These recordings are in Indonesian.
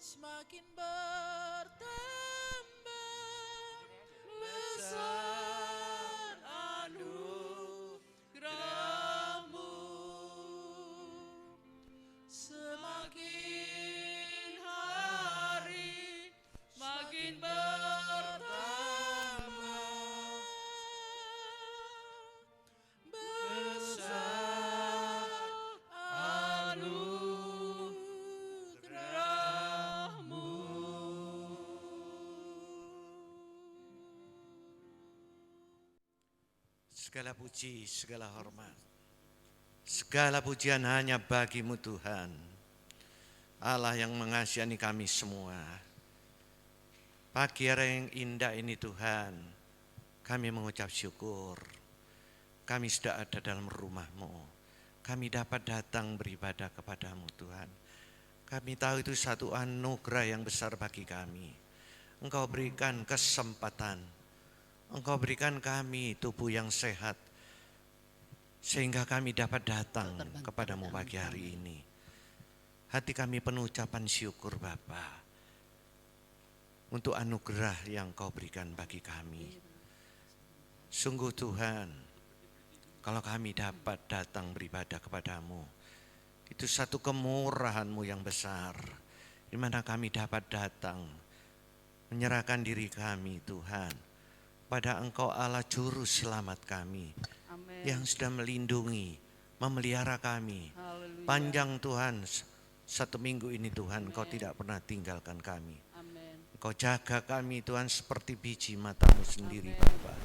semakin bertambah besar anugerah-Mu, semakin hari makin bertambah besar anugerah-Mu. Segala puji, segala hormat, segala pujian hanya bagi-Mu Tuhan, Allah yang mengasihani kami semua. Pagi hari yang indah ini Tuhan, kami mengucap syukur. Kami sudah ada dalam rumah-Mu. Kami dapat datang beribadah kepada-Mu Tuhan. Kami tahu itu satu anugerah yang besar bagi kami. Engkau berikan kesempatan. Engkau berikan kami tubuh yang sehat, sehingga kami dapat datang kepada-Mu pagi hari ini. Hati kami penuh ucapan syukur Bapa, untuk anugerah yang Kau berikan bagi kami. Sungguh Tuhan, kalau kami dapat datang beribadah kepada-Mu, itu satu kemurahan-Mu yang besar, di mana kami dapat datang, menyerahkan diri kami Tuhan, pada Engkau Allah Juru Selamat kami. Amen. Yang sudah melindungi, memelihara kami. Haleluya. Panjang Tuhan, satu minggu ini Tuhan, Engkau tidak pernah tinggalkan kami. Amen. Engkau jaga kami Tuhan seperti biji mata-Mu sendiri Bapa.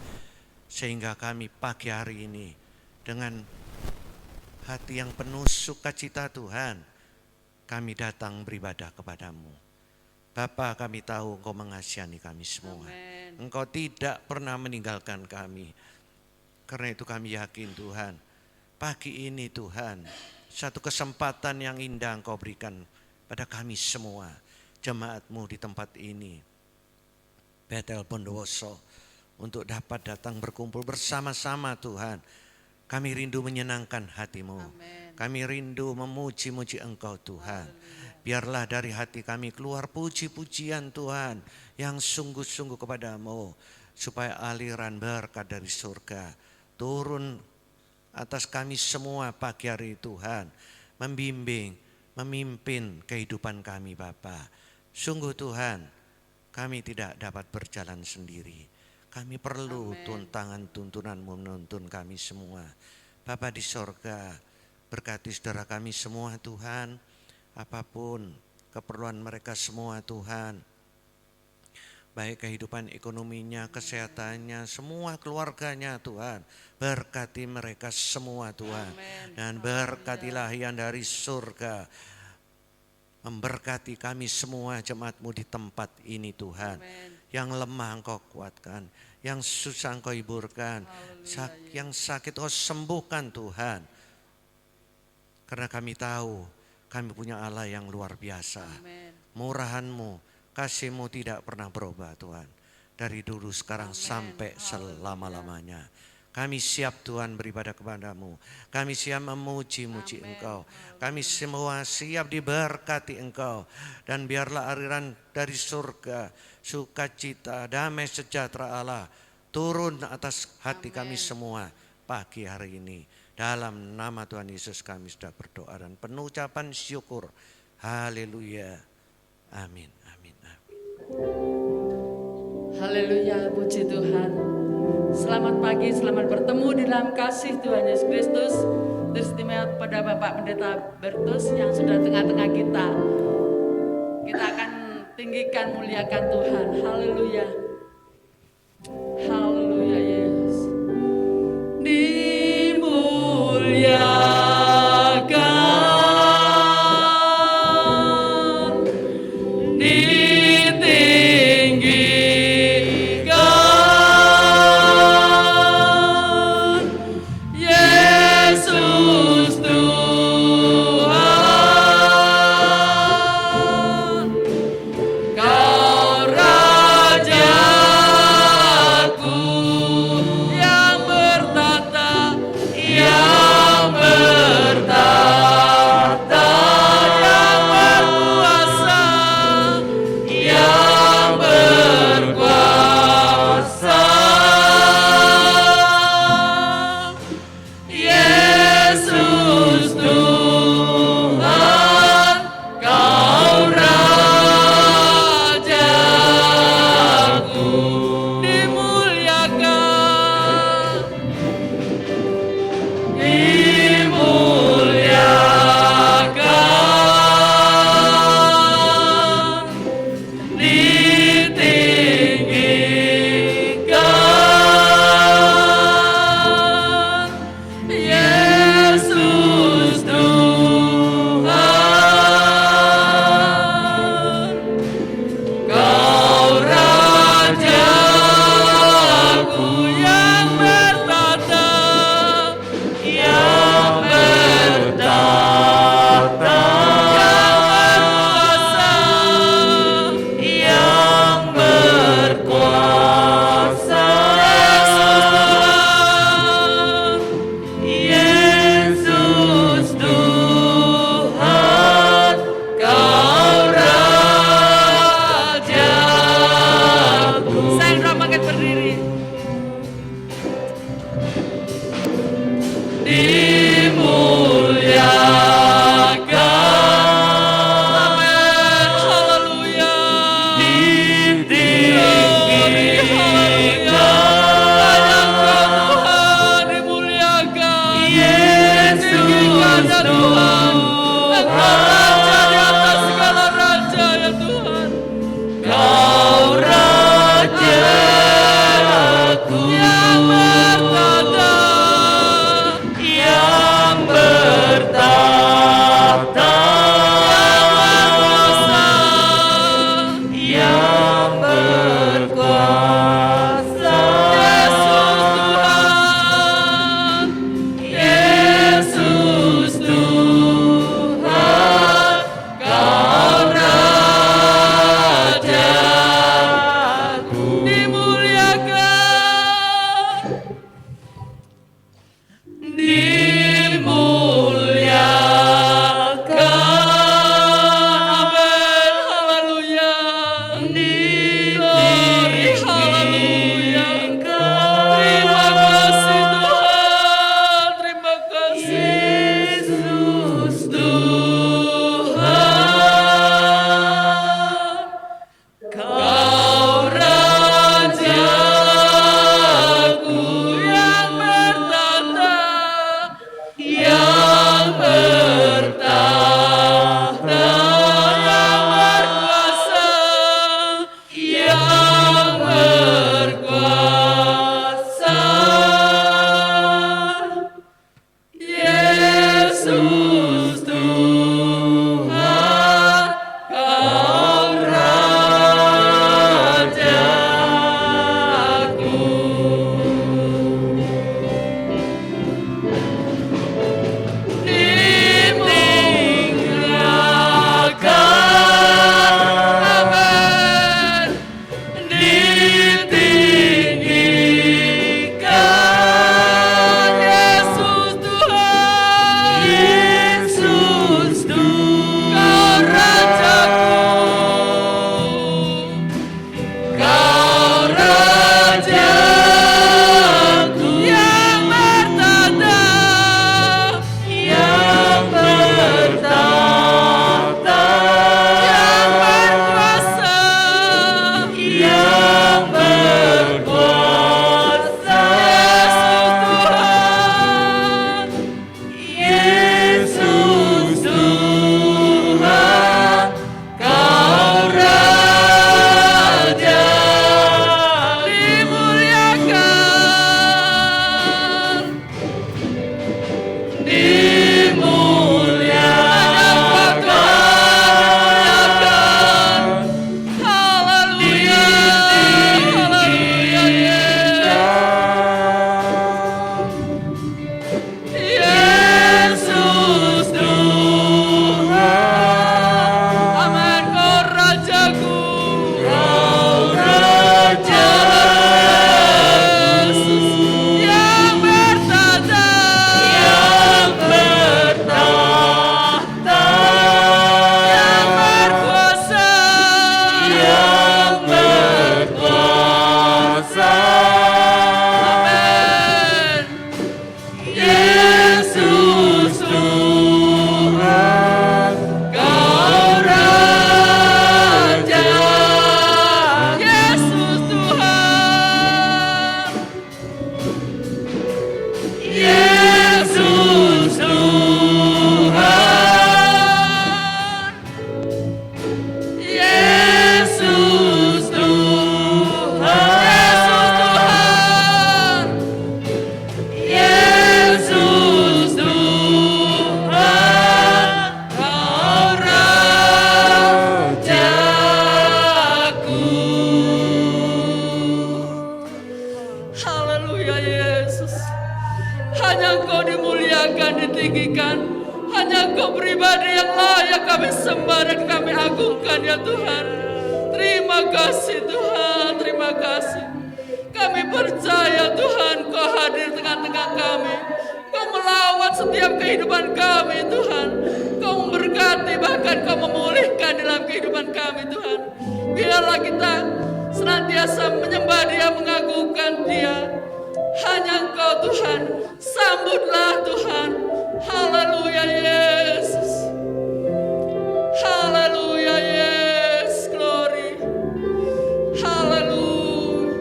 Sehingga kami pagi hari ini dengan hati yang penuh sukacita Tuhan, kami datang beribadah kepada-Mu. Bapa, kami tahu Engkau mengasihani kami semua. Amen. Engkau tidak pernah meninggalkan kami. Karena itu kami yakin Tuhan, pagi ini Tuhan, satu kesempatan yang indah Engkau berikan pada kami semua, jemaat-Mu di tempat ini, Bethel Bondowoso, untuk dapat datang berkumpul bersama-sama Tuhan. Kami rindu menyenangkan hati-Mu. Amen. Kami rindu memuji-muji Engkau Tuhan. Biarlah dari hati kami keluar puji-pujian Tuhan yang sungguh-sungguh kepada-Mu, supaya aliran berkat dari surga turun atas kami semua pagi hari Tuhan, membimbing, memimpin kehidupan kami Bapa. Sungguh Tuhan, kami tidak dapat berjalan sendiri. Kami perlu tuntangan tuntunan-Mu menuntun kami semua. Bapa di sorga, berkati saudara kami semua Tuhan, apapun keperluan mereka semua Tuhan, baik kehidupan ekonominya, kesehatannya, semua keluarganya Tuhan, berkati mereka semua Tuhan. Dan berkatilah yang dari surga, memberkati kami semua jemaat-Mu di tempat ini Tuhan. Yang lemah Engkau kuatkan, yang susah Engkau hiburkan, yang sakit Engkau sembuhkan Tuhan. Karena kami tahu kami punya Allah yang luar biasa. Murahan-Mu, kasih-Mu tidak pernah berubah Tuhan. Dari dulu sekarang sampai selama-lamanya. Kami siap Tuhan beribadah kepada-Mu. Kami siap memuji-muji Engkau. Kami semua siap diberkati Engkau. Dan biarlah aliran dari surga, sukacita, damai sejahtera Allah turun atas hati kami semua pagi hari ini. Dalam nama Tuhan Yesus kami sudah berdoa dan penuh ucapan syukur. Haleluya. Amin. Amin. Amin. Haleluya, puji Tuhan. Selamat pagi, selamat bertemu di dalam kasih Tuhan Yesus Kristus. Teristimewa pada Bapak Pendeta Bertus yang sudah tengah-tengah kita. Kita akan tinggikan, muliakan Tuhan. Haleluya. Haleluya Yesus. Dimuliakan, ditinggikan, Yesus Tuhan, Kau Raja Tuhan. Terima kasih Tuhan, terima kasih. Kami percaya Tuhan Kau hadir tengah-tengah kami. Kau melawat setiap kehidupan kami Tuhan. Kau memberkati, bahkan Kau memulihkan dalam kehidupan kami Tuhan. Biarlah kita senantiasa menyembah Dia, mengagungkan Dia. Hanya Engkau Tuhan. Sambutlah Tuhan. Haleluya Yesus. Haleluya Yesus. Glory. Haleluya.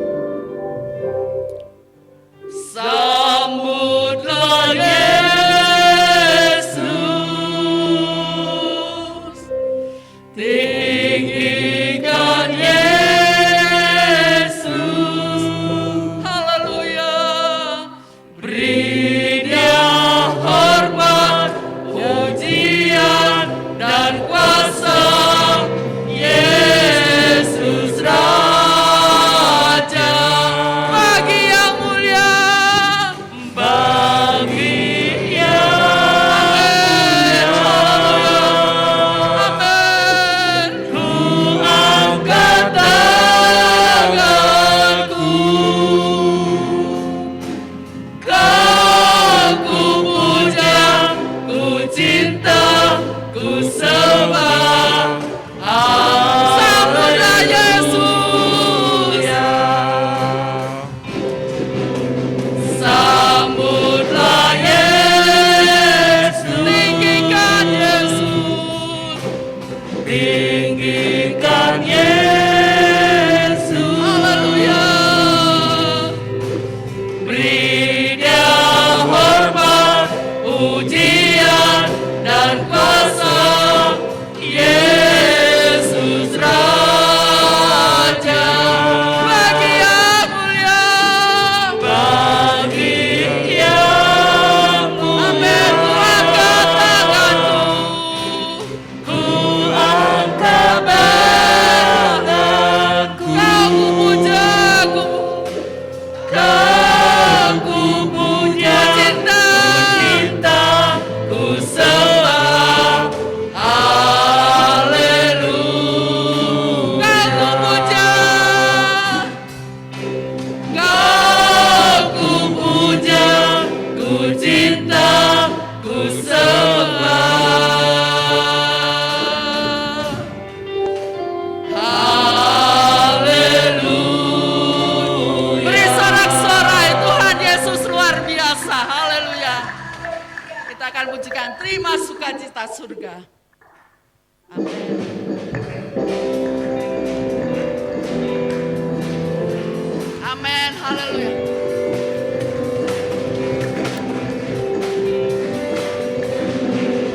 Sambutlah Yesus. Tinggikan Yesus. Haleluya. Beri Dia hormat, pujian, dan kuasa. Yesus Raja. Bagi yang mulia, bagi yang amin. Ku angkat tanganku, ku puja, ku cinta, ku sembah. Sambutlah Yesus. Sambutlah Yesus. Tinggikan Yesus. Tinggikan Yesus. Haleluya. Beri Dia hormat, pujian, dan kuasa. Yesus Raja. Bagi yang mulia, bagi yang mulia. Amin. Ku angkat tanganku, ku angkat tanganku. Kau ku puja, ku puja, cinta, ku sembah. Haleluya. Kau ku puja, ku puja, ku cinta, ku sembah. Haleluya. Beri sorak-sorai Tuhan Yesus luar biasa. Haleluya. Kita akan pujikan terima sukacita surga. Amin. Amin. Haleluya.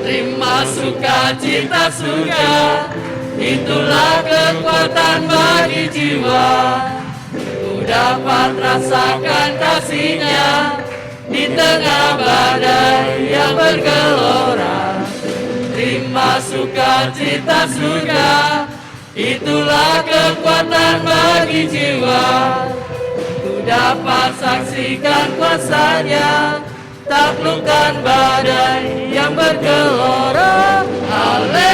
Terima sukacita surga, itulah kekuatan bagi jiwa. Ku dapat rasakan kasih-Nya di tengah badai yang bergelora. Terima sukacita surga, itulah kekuatan bagi jiwa. Ku dapat saksikan kuasa-Nya, taklukkan badai yang bergelora. Haleluya.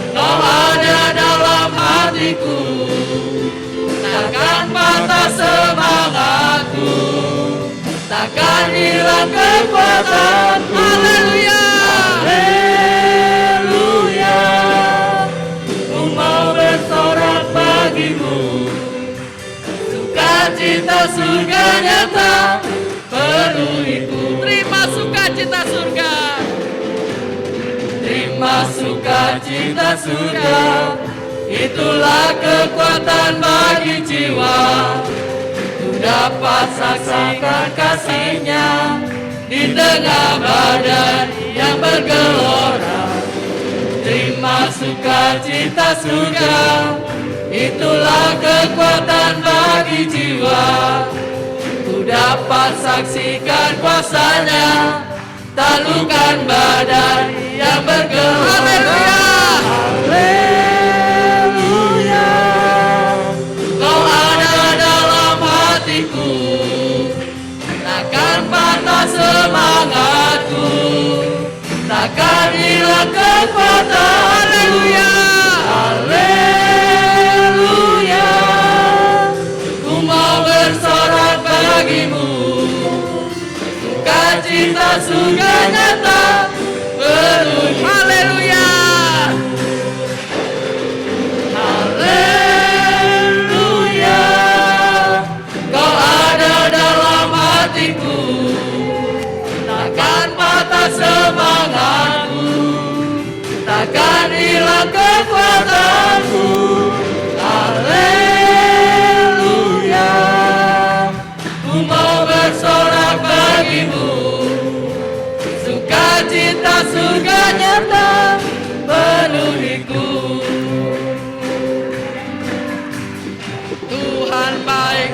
Kau ada dalam hatiku, takkan patah semangatku, takkan hilang kekuatan. Haleluya. Haleluya. Ku mau bersorak bagimu, sukacita surga nyata penuhiku. Terima sukacita surga. Terima sukacita surga, itulah kekuatan bagi jiwa. Ku dapat saksikan kasih-Nya di tengah badai yang bergelora. Terima sukacita surga, itulah kekuatan bagi jiwa. Ku dapat saksikan kuasa-Nya, taklukkan badai yang bergelora. Haleluya. Kau ada dalam hatiku, takkan patah semangatku, takkan hilang kekuatan. Haleluya, haleluya. Ku mau bersorak bagimu, sukacita surga nyata penuh. Haleluya, haleluya. Kau ada dalam hatiku, takkan patah semangatku, takkan hilang kekuatanku. Haleluya, ku mau bersorak bagimu, sukacita surga nyata penuhiku. Tuhan baik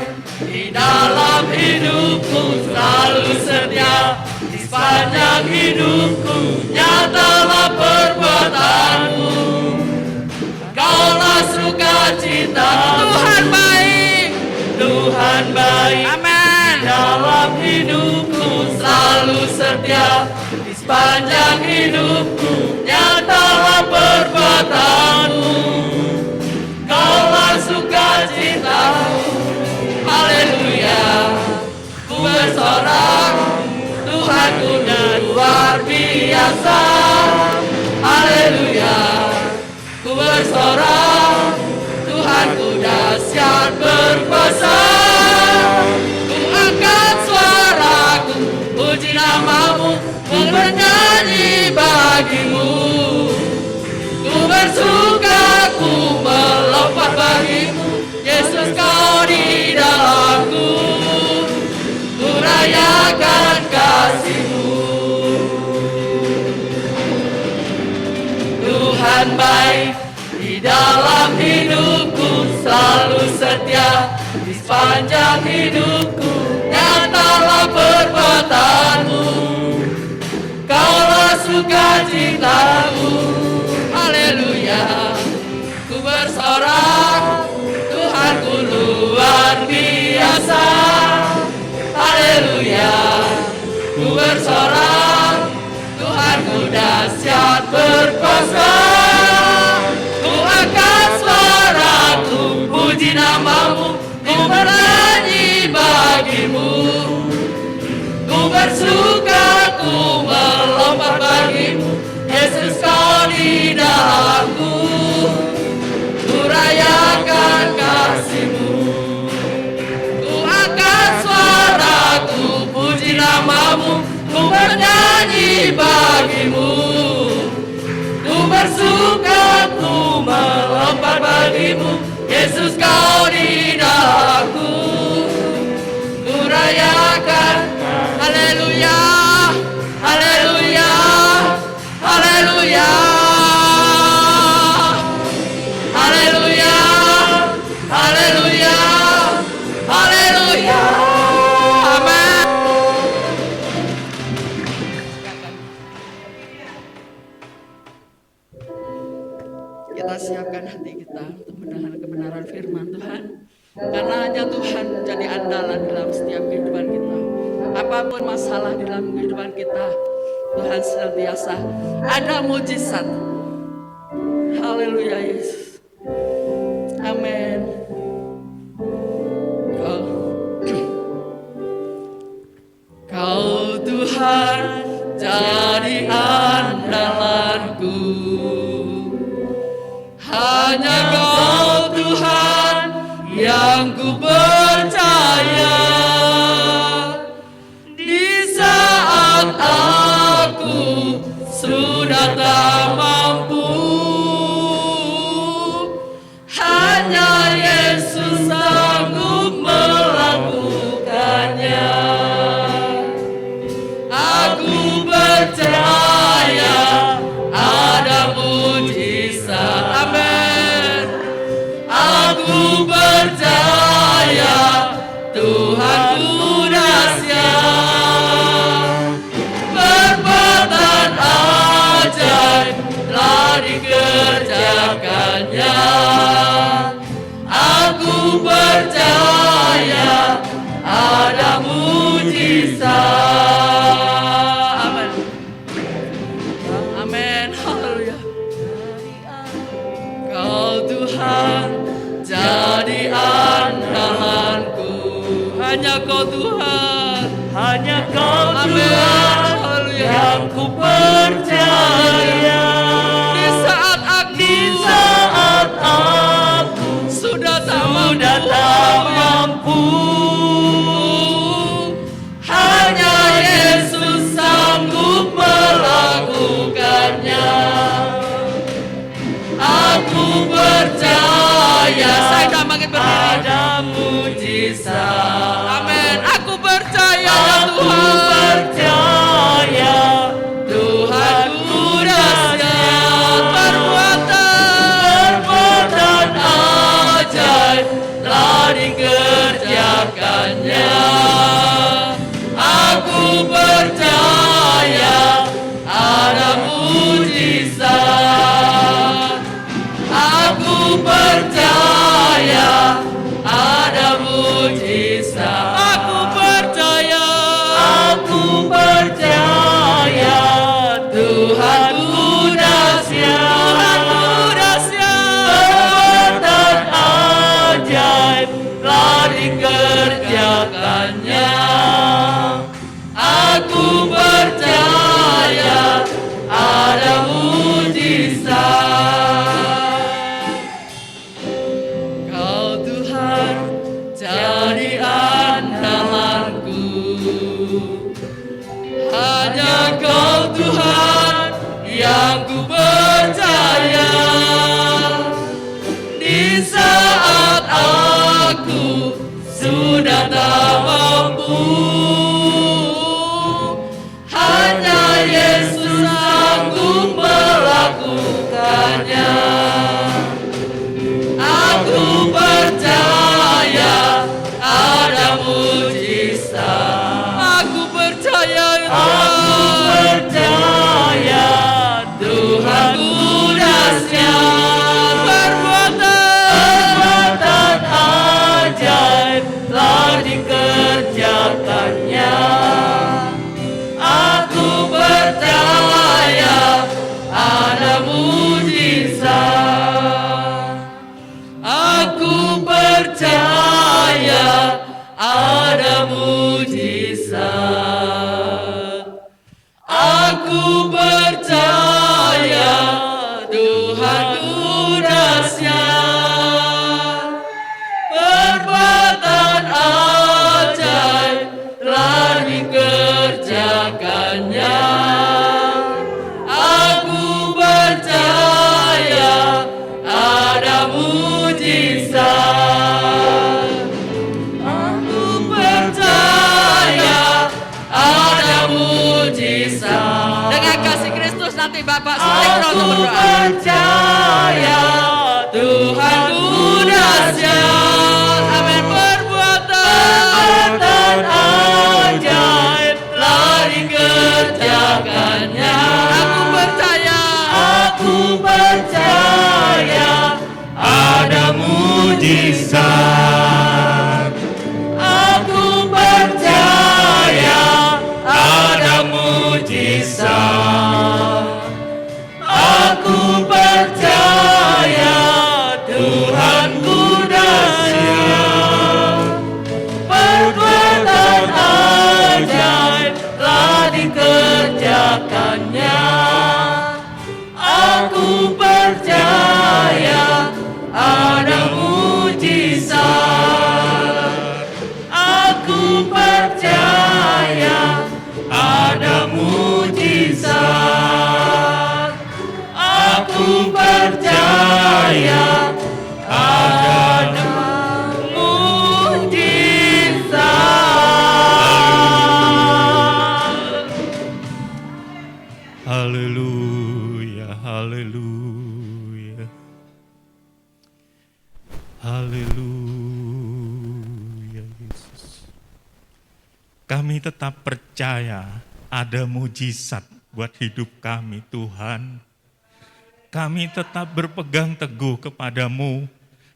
di dalam hidupku, selalu setia di sepanjang hidupku. Nyatalah perbuatanmu, Kaulah sukacita. Tuhan baik, Tuhan baik. Amin. Dalam hidupku selalu setia di sepanjang hidupku. Nyatalah perbuatanmu, Kaulah sukacitaku. Haleluya, ku bersorak, Tuhanku luar biasa. Haleluya, ku bersorak, Tuhanku dahsyat berkuasa. Ku angkat suaraku, puji namamu, ku bernyanyi bagimu. Ku bersuka, ku melompat bagimu, Yesus kau di dalamku. Ku rayakan kasih-Mu. Tuhan baik di dalam hidupku, selalu setia di sepanjang hidupku. Nyatalah perbuatanmu, Kaulah sukacitaku. Haleluya, ku bersorak, Tuhanku luar biasa. Haleluya, ku bersorak, Tuhanku dahsyat berkuasa. Ku angkat suaraku, puji namamu, ku bernyanyi bagimu. Ku bersuka, ku melompat bagimu, Yesus kau di dalamku. Ku rayakan kasih-Mu. Ku angkat suaraku, puji namamu, ku bernyanyi bagimu. Ku bersuka, ku melompat bagimu, Yesus kau di dalamku. Ku rayakan, haleluya, haleluya, haleluya, haleluya, haleluya, haleluya. Amin. Kita siapkan hati kita untuk mendengar kebenaran firman Tuhan. Karena hanya Tuhan jadi andalan dalam setiap kehidupan kita. Apapun masalah di dalam kehidupan kita, Tuhan senantiasa ada mujizat. Haleluya Yesus. Amin. Kau Tuhan jadi andalanku. Hanya Kau Tuhan yang ku percaya. Di saat aku sudah tak mampu, hanya Yesus sanggup melakukannya. Aku percaya ada mujizat. Amin. Aku percaya Tuhanku dahsyat, perbuatan ajaib Amin, haleluya. Kau Tuhan jadi andalanku, hanya Kau Tuhan, Hanya Kau Amin, Tuhan haleluya. yang ku percaya. Di saat aku sudah tak mampu, hanya Yesus sanggup melakukannya. Aku percaya, saya sudah makin berdiri. ada mujizat. Amin, aku percaya ya Aku Tuhan. percaya Tuhanku dahsyat perbuatan ajaib telah dikerjakannya. Aku percaya ada mujizat. Aku percaya ada mujizat. Aku percaya. Aku percaya Tuhanku dahsyat. Perbuatan ajaib telah dikerjakannya. Aku percaya ada mujizat. Kau Tuhan jadi andalanku, hanya Kau Tuhan yang ku percaya. Di saat aku sudah tak mampu, hanya Yesus sanggup melakukannya. Aku percaya ada mujizat. Aku percaya Percaya Tuhanku dahsyat perbuatan ajaib telah dikerjakannya. Aku percaya ada mujizat. Aku percaya ada mujizat. Aku percaya Tuhanku dahsyat. Perbuatan ajaib telah dikerjakannya. Aku percaya ada mujizat. Aku percaya ada mujizat. Dengan kasih Kristus nanti Bapak seling roh untuk berdoa. Percaya Tuhanku dahsyat. Amin. perbuatan ajaib Telah dikerjakannya. Aku percaya. Aku percaya ada mujizat. Aku percaya ada mujizat. Aku percaya Tuhanku dahsyat. Perbuatan ajaib telah dikerjakannya. Aku percaya ada mujizat. Aku percaya ada mujizat. Aku percaya ada mujizat. Haleluya, haleluya. Haleluya Yesus. Kami tetap percaya ada mujizat buat hidup kami Tuhan. Kami tetap berpegang teguh kepadamu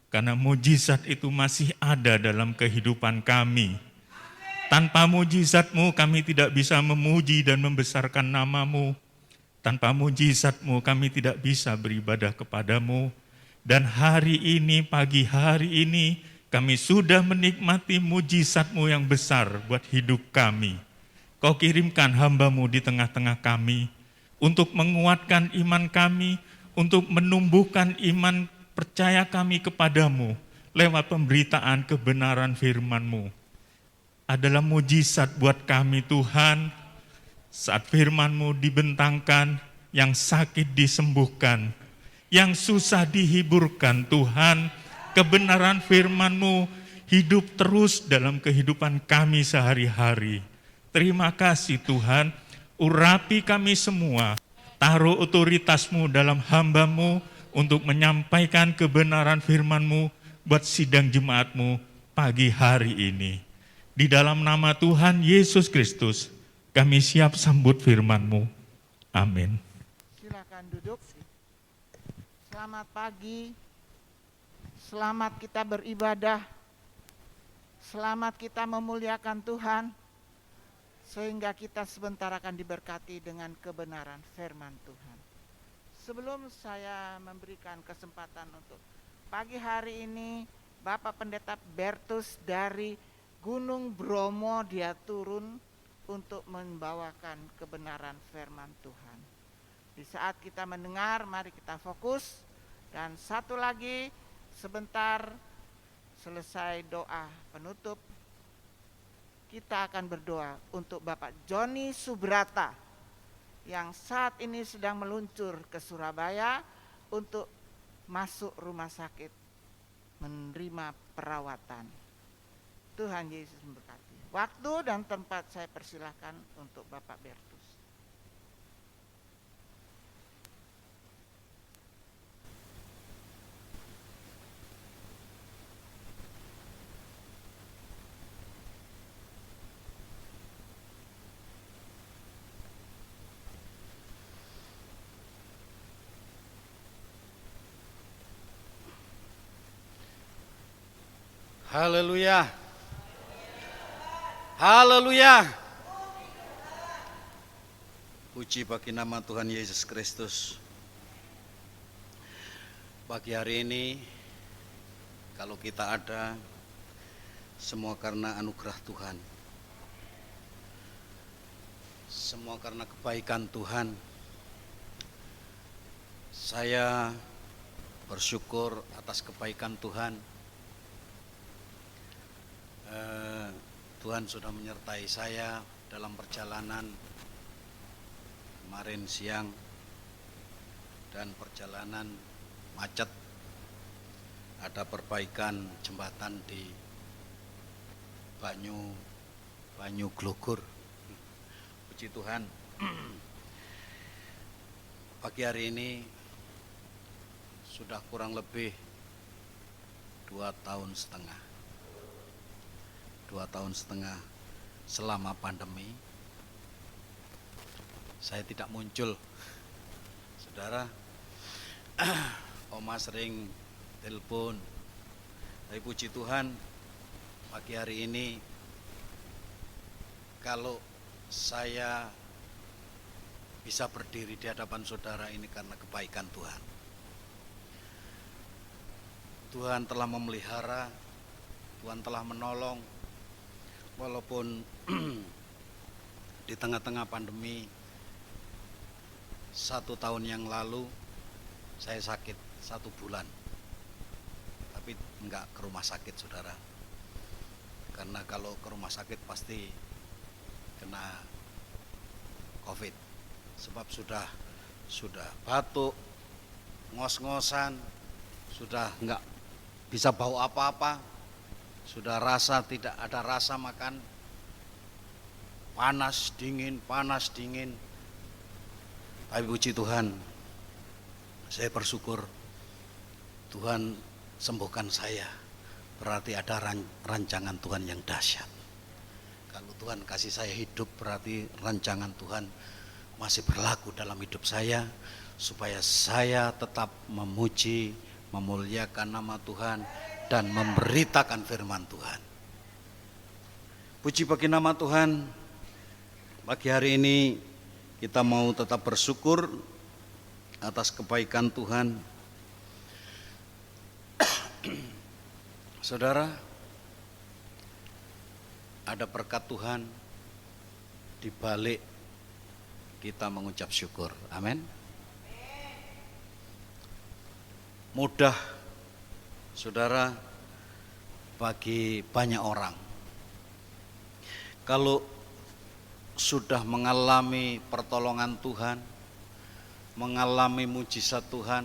karena mujizat itu masih ada dalam kehidupan kami. Tanpa mujizat-Mu kami tidak bisa memuji dan membesarkan nama-Mu. Tanpa mujizat-Mu kami tidak bisa beribadah kepadamu. Dan hari ini, pagi hari ini, kami sudah menikmati mujizat-Mu yang besar buat hidup kami. Kau kirimkan hamba-Mu di tengah-tengah kami untuk menguatkan iman kami, untuk menumbuhkan iman percaya kami kepadamu lewat pemberitaan kebenaran firman-Mu. Adalah mujizat buat kami Tuhan, saat firman-Mu dibentangkan, yang sakit disembuhkan, yang susah dihiburkan Tuhan, kebenaran firman-Mu hidup terus dalam kehidupan kami sehari-hari. Terima kasih Tuhan, urapi kami semua, taruh otoritas-Mu dalam hamba-Mu untuk menyampaikan kebenaran firman-Mu buat sidang jemaat-Mu pagi hari ini. Di dalam nama Tuhan Yesus Kristus, kami siap sambut firman-Mu. Amin. Silakan duduk. Selamat pagi. Selamat kita beribadah. Selamat kita memuliakan Tuhan. Sehingga kita sebentar akan diberkati dengan kebenaran firman Tuhan. Sebelum saya memberikan kesempatan untuk pagi hari ini, Bapak Pendeta Bertus dari Gunung Bromo, dia turun untuk membawakan kebenaran firman Tuhan. Di saat kita mendengar, mari kita fokus. Dan satu lagi, sebentar selesai doa penutup, kita akan berdoa untuk Bapak Joni Subrata yang saat ini sedang meluncur ke Surabaya untuk masuk rumah sakit menerima perawatan. Tuhan Yesus memberkati. Waktu dan tempat saya persilahkan untuk Bapak Bertus. Haleluya. Haleluya. Puji bagi nama Tuhan Yesus Kristus. Pagi hari ini, kalau kita ada, semua karena anugerah Tuhan. Semua karena kebaikan Tuhan. Saya bersyukur atas kebaikan Tuhan. Tuhan sudah menyertai saya dalam perjalanan kemarin siang dan perjalanan macet. Ada perbaikan jembatan di Banyu Glogur. Puji Tuhan. Pagi hari ini sudah kurang lebih 2 tahun setengah. 2 tahun setengah selama pandemi saya tidak muncul. Saudara, Oma sering telepon, tapi puji Tuhan pagi hari ini kalau saya bisa berdiri di hadapan saudara ini karena kebaikan Tuhan. Tuhan telah memelihara, Tuhan telah menolong. Walaupun di tengah-tengah pandemi 1 tahun yang lalu saya sakit 1 bulan, tapi enggak ke rumah sakit saudara, karena kalau ke rumah sakit pasti kena COVID, sebab sudah batuk, ngos-ngosan, sudah enggak bisa bau apa-apa, sudah tidak ada rasa makan, panas dingin. Tapi puji Tuhan, saya bersyukur Tuhan sembuhkan saya. Berarti ada rancangan Tuhan yang dahsyat. Kalau Tuhan kasih saya hidup, berarti rancangan Tuhan masih berlaku dalam hidup saya, supaya saya tetap memuji, memuliakan nama Tuhan, dan memberitakan firman Tuhan. Puji bagi nama Tuhan. Pagi hari ini Kita mau tetap bersyukur atas kebaikan Tuhan. Saudara, ada berkat Tuhan di balik kita mengucap syukur. Amin. Mudah, saudara, bagi banyak orang kalau sudah mengalami pertolongan Tuhan, mengalami mujizat Tuhan,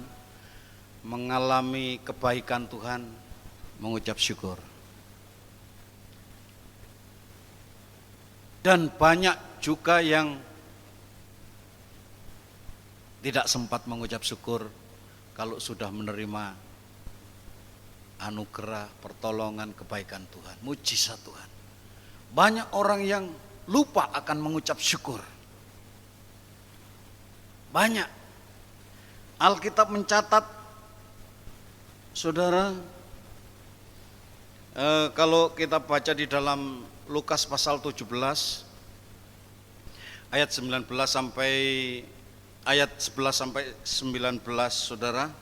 mengalami kebaikan Tuhan, mengucap syukur. Dan banyak juga yang tidak sempat mengucap syukur kalau sudah menerima anugerah, pertolongan, kebaikan Tuhan, mujizat Tuhan. Banyak orang yang lupa akan mengucap syukur. Banyak. Alkitab mencatat, saudara, kalau kita baca di dalam Lukas pasal 17 ayat 19 sampai ayat 11 sampai 19, saudara.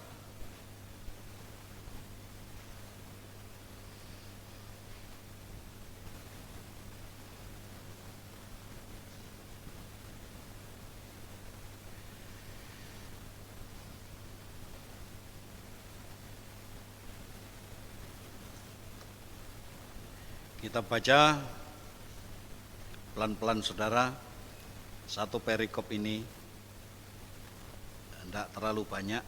Kita baca pelan-pelan, saudara, satu perikop ini, tidak terlalu banyak.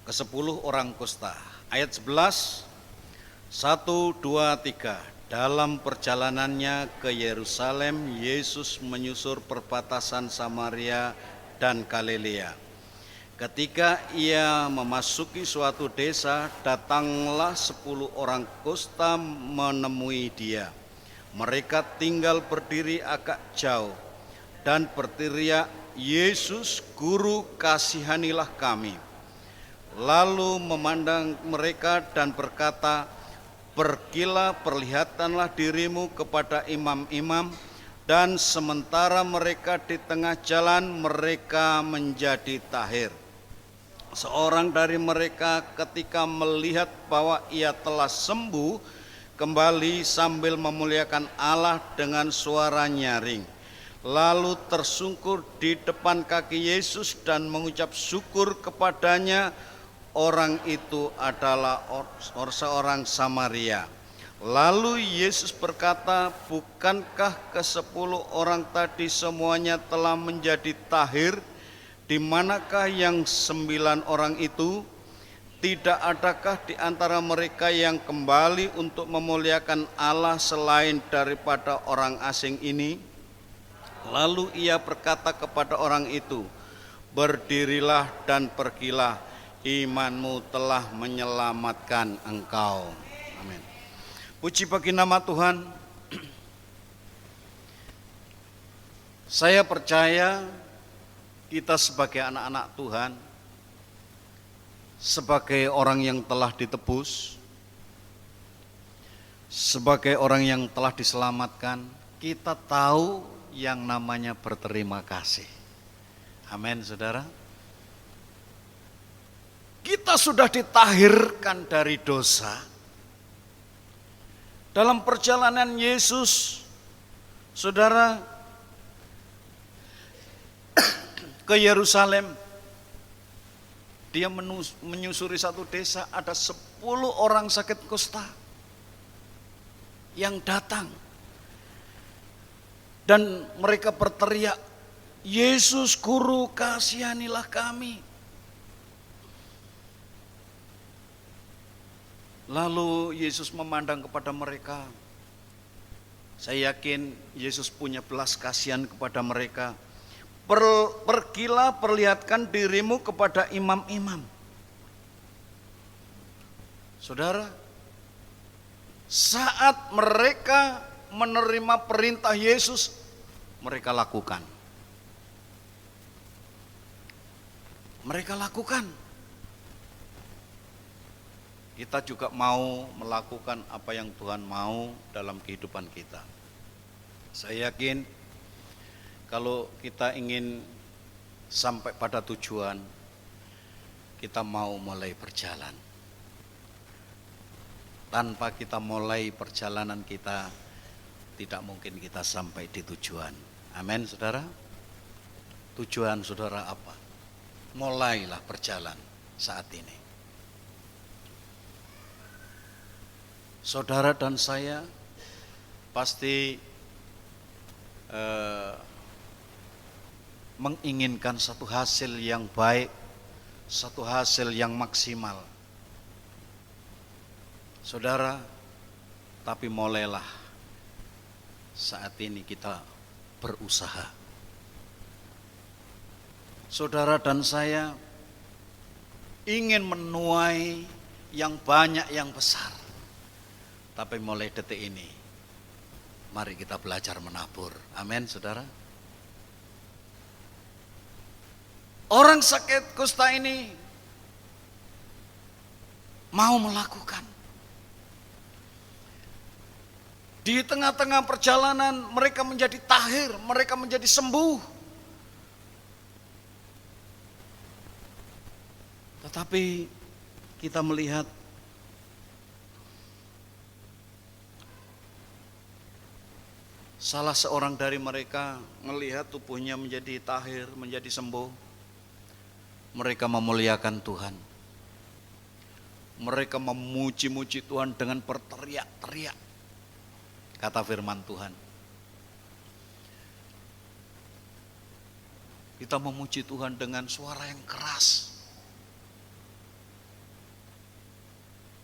Ke-10 orang kusta, ayat 11, 1, 2, 3. Dalam perjalanannya ke Yerusalem, Yesus menyusur perbatasan Samaria dan Galilea. Ketika ia memasuki suatu desa, datanglah 10 orang kusta menemui dia. Mereka tinggal berdiri agak jauh dan berteriak, "Yesus, Guru, kasihanilah kami." Lalu memandang mereka dan berkata, "Pergilah, perlihatkanlah dirimu kepada imam-imam." Dan sementara mereka di tengah jalan, mereka menjadi tahir. Seorang dari mereka ketika melihat bahwa ia telah sembuh, kembali sambil memuliakan Allah dengan suara nyaring. Lalu tersungkur di depan kaki Yesus dan mengucap syukur kepadanya. Orang itu adalah seorang Samaria. Lalu Yesus berkata, "Bukankah ke-10 orang tadi semuanya telah menjadi tahir? Di manakah yang 9 orang itu? Tidak adakah di antara mereka yang kembali untuk memuliakan Allah selain daripada orang asing ini?" Lalu ia berkata kepada orang itu, "Berdirilah dan pergilah, imanmu telah menyelamatkan engkau." Amin. Puji bagi nama Tuhan. Saya percaya kita sebagai anak-anak Tuhan, sebagai orang yang telah ditebus, sebagai orang yang telah diselamatkan, kita tahu yang namanya berterima kasih. Amin, saudara. Kita sudah ditahirkan dari dosa. Dalam perjalanan Yesus, saudara, ke Yerusalem, dia menyusuri satu desa, ada 10 orang sakit kusta yang datang. Dan mereka berteriak, "Yesus, Guru, kasihanilah kami." Lalu Yesus memandang kepada mereka. Saya yakin Yesus punya belas kasihan kepada mereka. "Pergilah, perlihatkan dirimu kepada imam-imam." Saudara, saat mereka menerima perintah Yesus, mereka lakukan. Mereka lakukan. Kita juga mau melakukan apa yang Tuhan mau dalam kehidupan kita. Saya yakin Kalau kita ingin sampai pada tujuan, kita mau mulai berjalan. Tanpa kita mulai perjalanan kita, tidak mungkin kita sampai di tujuan. Amin, saudara. Tujuan saudara apa? Mulailah berjalan saat ini. Saudara dan saya pasti menginginkan satu hasil yang baik, satu hasil yang maksimal. Saudara, tapi mulailah saat ini kita berusaha. Saudara dan saya ingin menuai yang banyak, yang besar. Tapi mulai detik ini, mari kita belajar menabur. Amin, saudara. Orang sakit kusta ini mau melakukan. Di tengah-tengah perjalanan mereka menjadi tahir, mereka menjadi sembuh. Tetapi kita melihat salah seorang dari mereka melihat tubuhnya menjadi tahir, menjadi sembuh. Mereka memuliakan Tuhan. Mereka memuji-muji Tuhan dengan berteriak-teriak. Kata firman Tuhan. Kita memuji Tuhan dengan suara yang keras.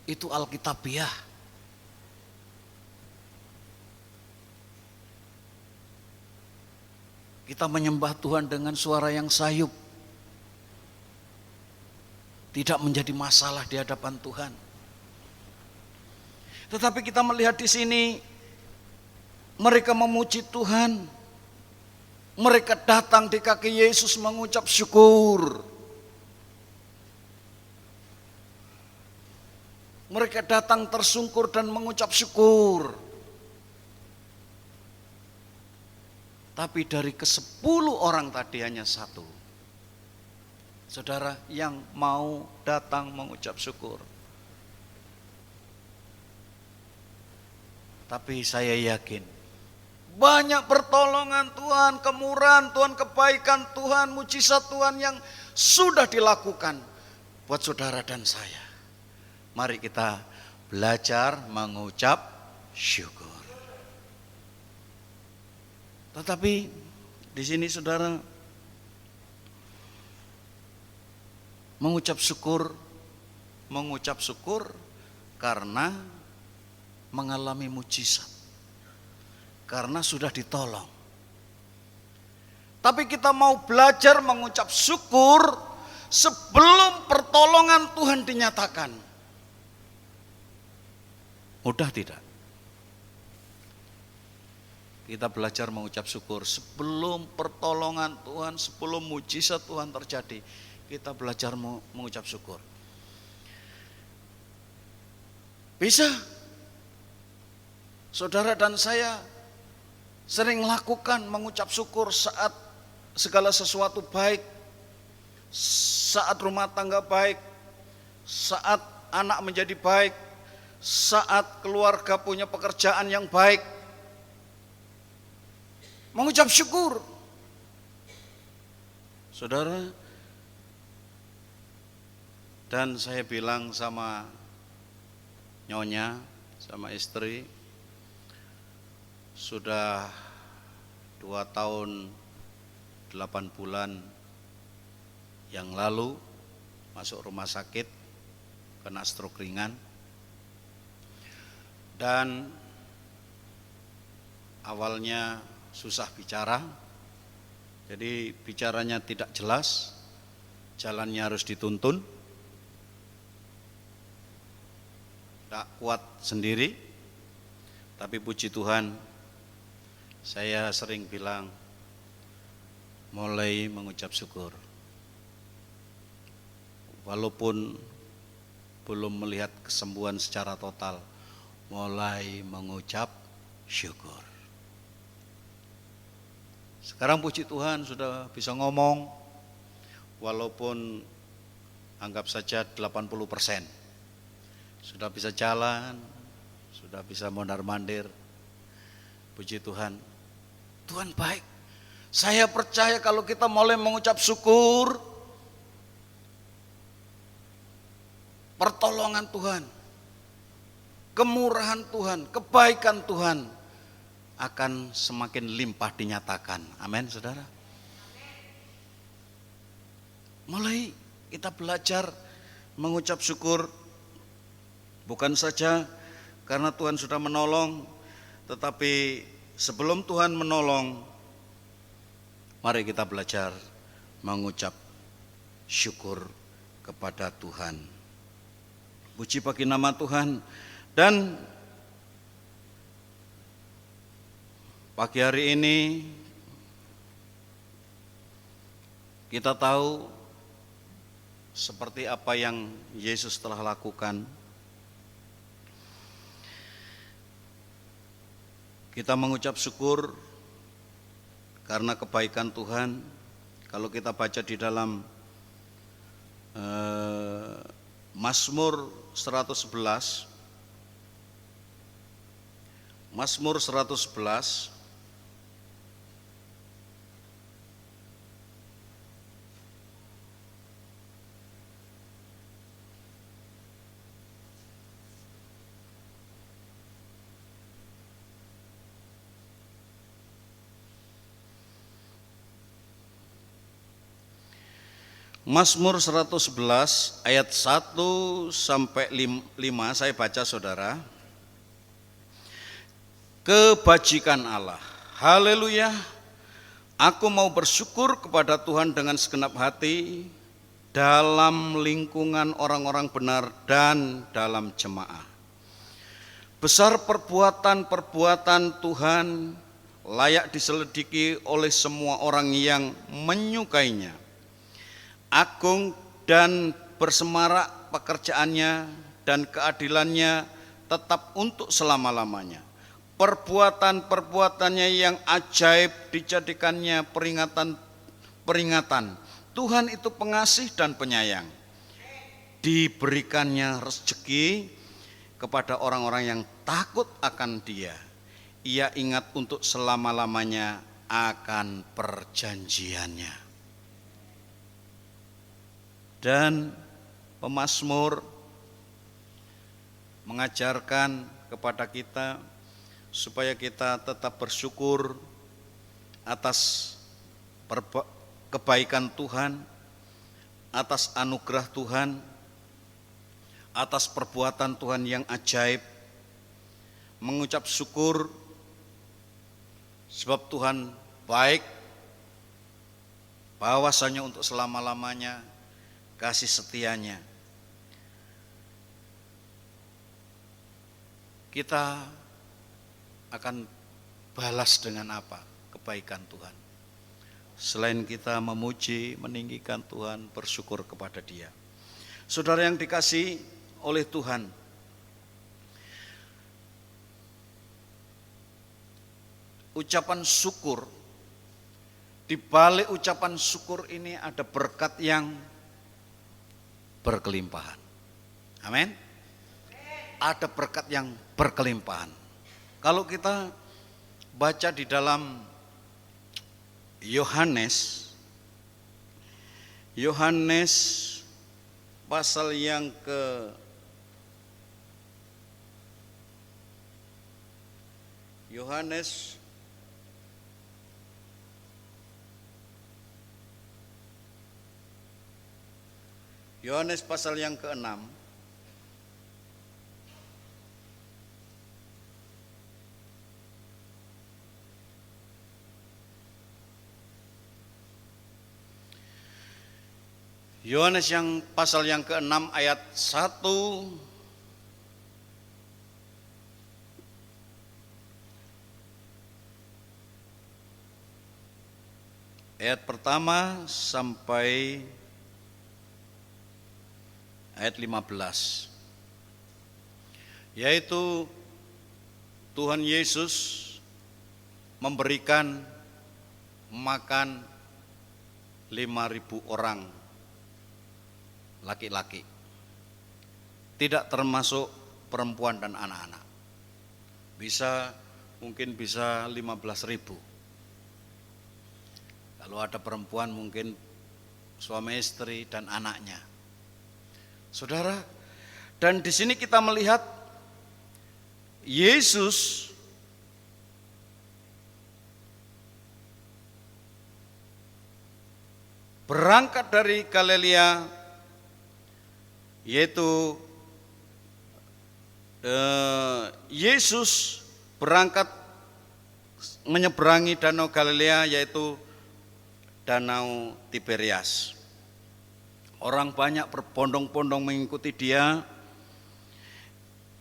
Itu Alkitabiah. Kita menyembah Tuhan dengan suara yang sayup. Tidak menjadi masalah di hadapan Tuhan. Tetapi kita melihat di sini mereka memuji Tuhan. Mereka datang di kaki Yesus mengucap syukur. Mereka datang tersungkur dan mengucap syukur. Tapi dari ke-10 orang tadi hanya satu, saudara, yang mau datang mengucap syukur. Tapi saya yakin banyak pertolongan Tuhan, kemurahan Tuhan, kebaikan Tuhan, mujizat Tuhan yang sudah dilakukan buat saudara dan saya. Mari kita belajar mengucap syukur. Tetapi di sini saudara mengucap syukur karena mengalami mujizat. Karena sudah ditolong. Tapi kita mau belajar mengucap syukur sebelum pertolongan Tuhan dinyatakan. Mudah tidak? Kita belajar mengucap syukur sebelum pertolongan Tuhan, sebelum mujizat Tuhan terjadi. Kita belajar mengucap syukur. Bisa? Saudara dan saya sering melakukan mengucap syukur saat segala sesuatu baik, saat rumah tangga baik, saat anak menjadi baik, saat keluarga punya pekerjaan yang baik. Mengucap syukur. Saudara, dan saya bilang sama nyonya, sama istri, sudah 2 tahun 8 bulan yang lalu masuk rumah sakit, kena stroke ringan. Dan awalnya susah bicara, jadi bicaranya tidak jelas, jalannya harus dituntun, tak kuat sendiri. Tapi puji Tuhan, saya sering bilang, mulai mengucap syukur. Walaupun belum melihat kesembuhan secara total, mulai mengucap syukur. Sekarang puji Tuhan sudah bisa ngomong, walaupun anggap saja 80%. Sudah bisa jalan, sudah bisa mondar-mandir. Puji Tuhan. Tuhan baik. Saya percaya kalau kita mulai mengucap syukur, pertolongan Tuhan, kemurahan Tuhan, kebaikan Tuhan akan semakin limpah dinyatakan. Amin, saudara. Mulai kita belajar mengucap syukur, bukan saja karena Tuhan sudah menolong, tetapi sebelum Tuhan menolong, mari kita belajar mengucap syukur kepada Tuhan. Puji bagi nama Tuhan. Dan pagi hari ini kita tahu seperti apa yang Yesus telah lakukan. Kita mengucap syukur karena kebaikan Tuhan. Kalau kita baca di dalam Mazmur 111, Mazmur 111 Mazmur 111 ayat 1 sampai 5 saya baca, saudara. Kebajikan Allah. Haleluya. Aku mau bersyukur kepada Tuhan dengan segenap hati dalam lingkungan orang-orang benar dan dalam jemaah. Besar perbuatan-perbuatan Tuhan, layak diselidiki oleh semua orang yang menyukainya. Agung dan bersemarak pekerjaannya dan keadilannya tetap untuk selama-lamanya. Perbuatan-perbuatannya yang ajaib dijadikannya peringatan. Tuhan itu pengasih dan penyayang. Diberikannya rezeki kepada orang-orang yang takut akan Dia. Ia ingat untuk selama-lamanya akan perjanjiannya. Dan pemazmur mengajarkan kepada kita supaya kita tetap bersyukur atas kebaikan Tuhan, atas anugerah Tuhan, atas perbuatan Tuhan yang ajaib. Mengucap syukur sebab Tuhan baik, bahwasanya untuk selama-lamanya kasih setianya. Kita akan balas dengan apa? Kebaikan Tuhan. Selain kita memuji, meninggikan Tuhan, bersyukur kepada Dia. Saudara yang dikasihi oleh Tuhan, ucapan syukur, di balik ucapan syukur ini ada berkat yang berkelimpahan. Amin. Ada berkat yang berkelimpahan. Kalau kita baca di dalam Yohanes pasal yang Yohanes pasal yang ke-6 Yohanes yang pasal yang ke-6 ayat 1 ayat pertama sampai ayat 15, yaitu Tuhan Yesus memberikan makan 5.000 orang laki-laki, tidak termasuk perempuan dan anak-anak. Mungkin bisa 15.000. Kalau ada perempuan mungkin suami istri dan anaknya. Saudara, dan di sini kita melihat Yesus berangkat dari Galilea, yaitu Yesus berangkat menyeberangi Danau Galilea, yaitu Danau Tiberias. Orang banyak berbondong-bondong mengikuti dia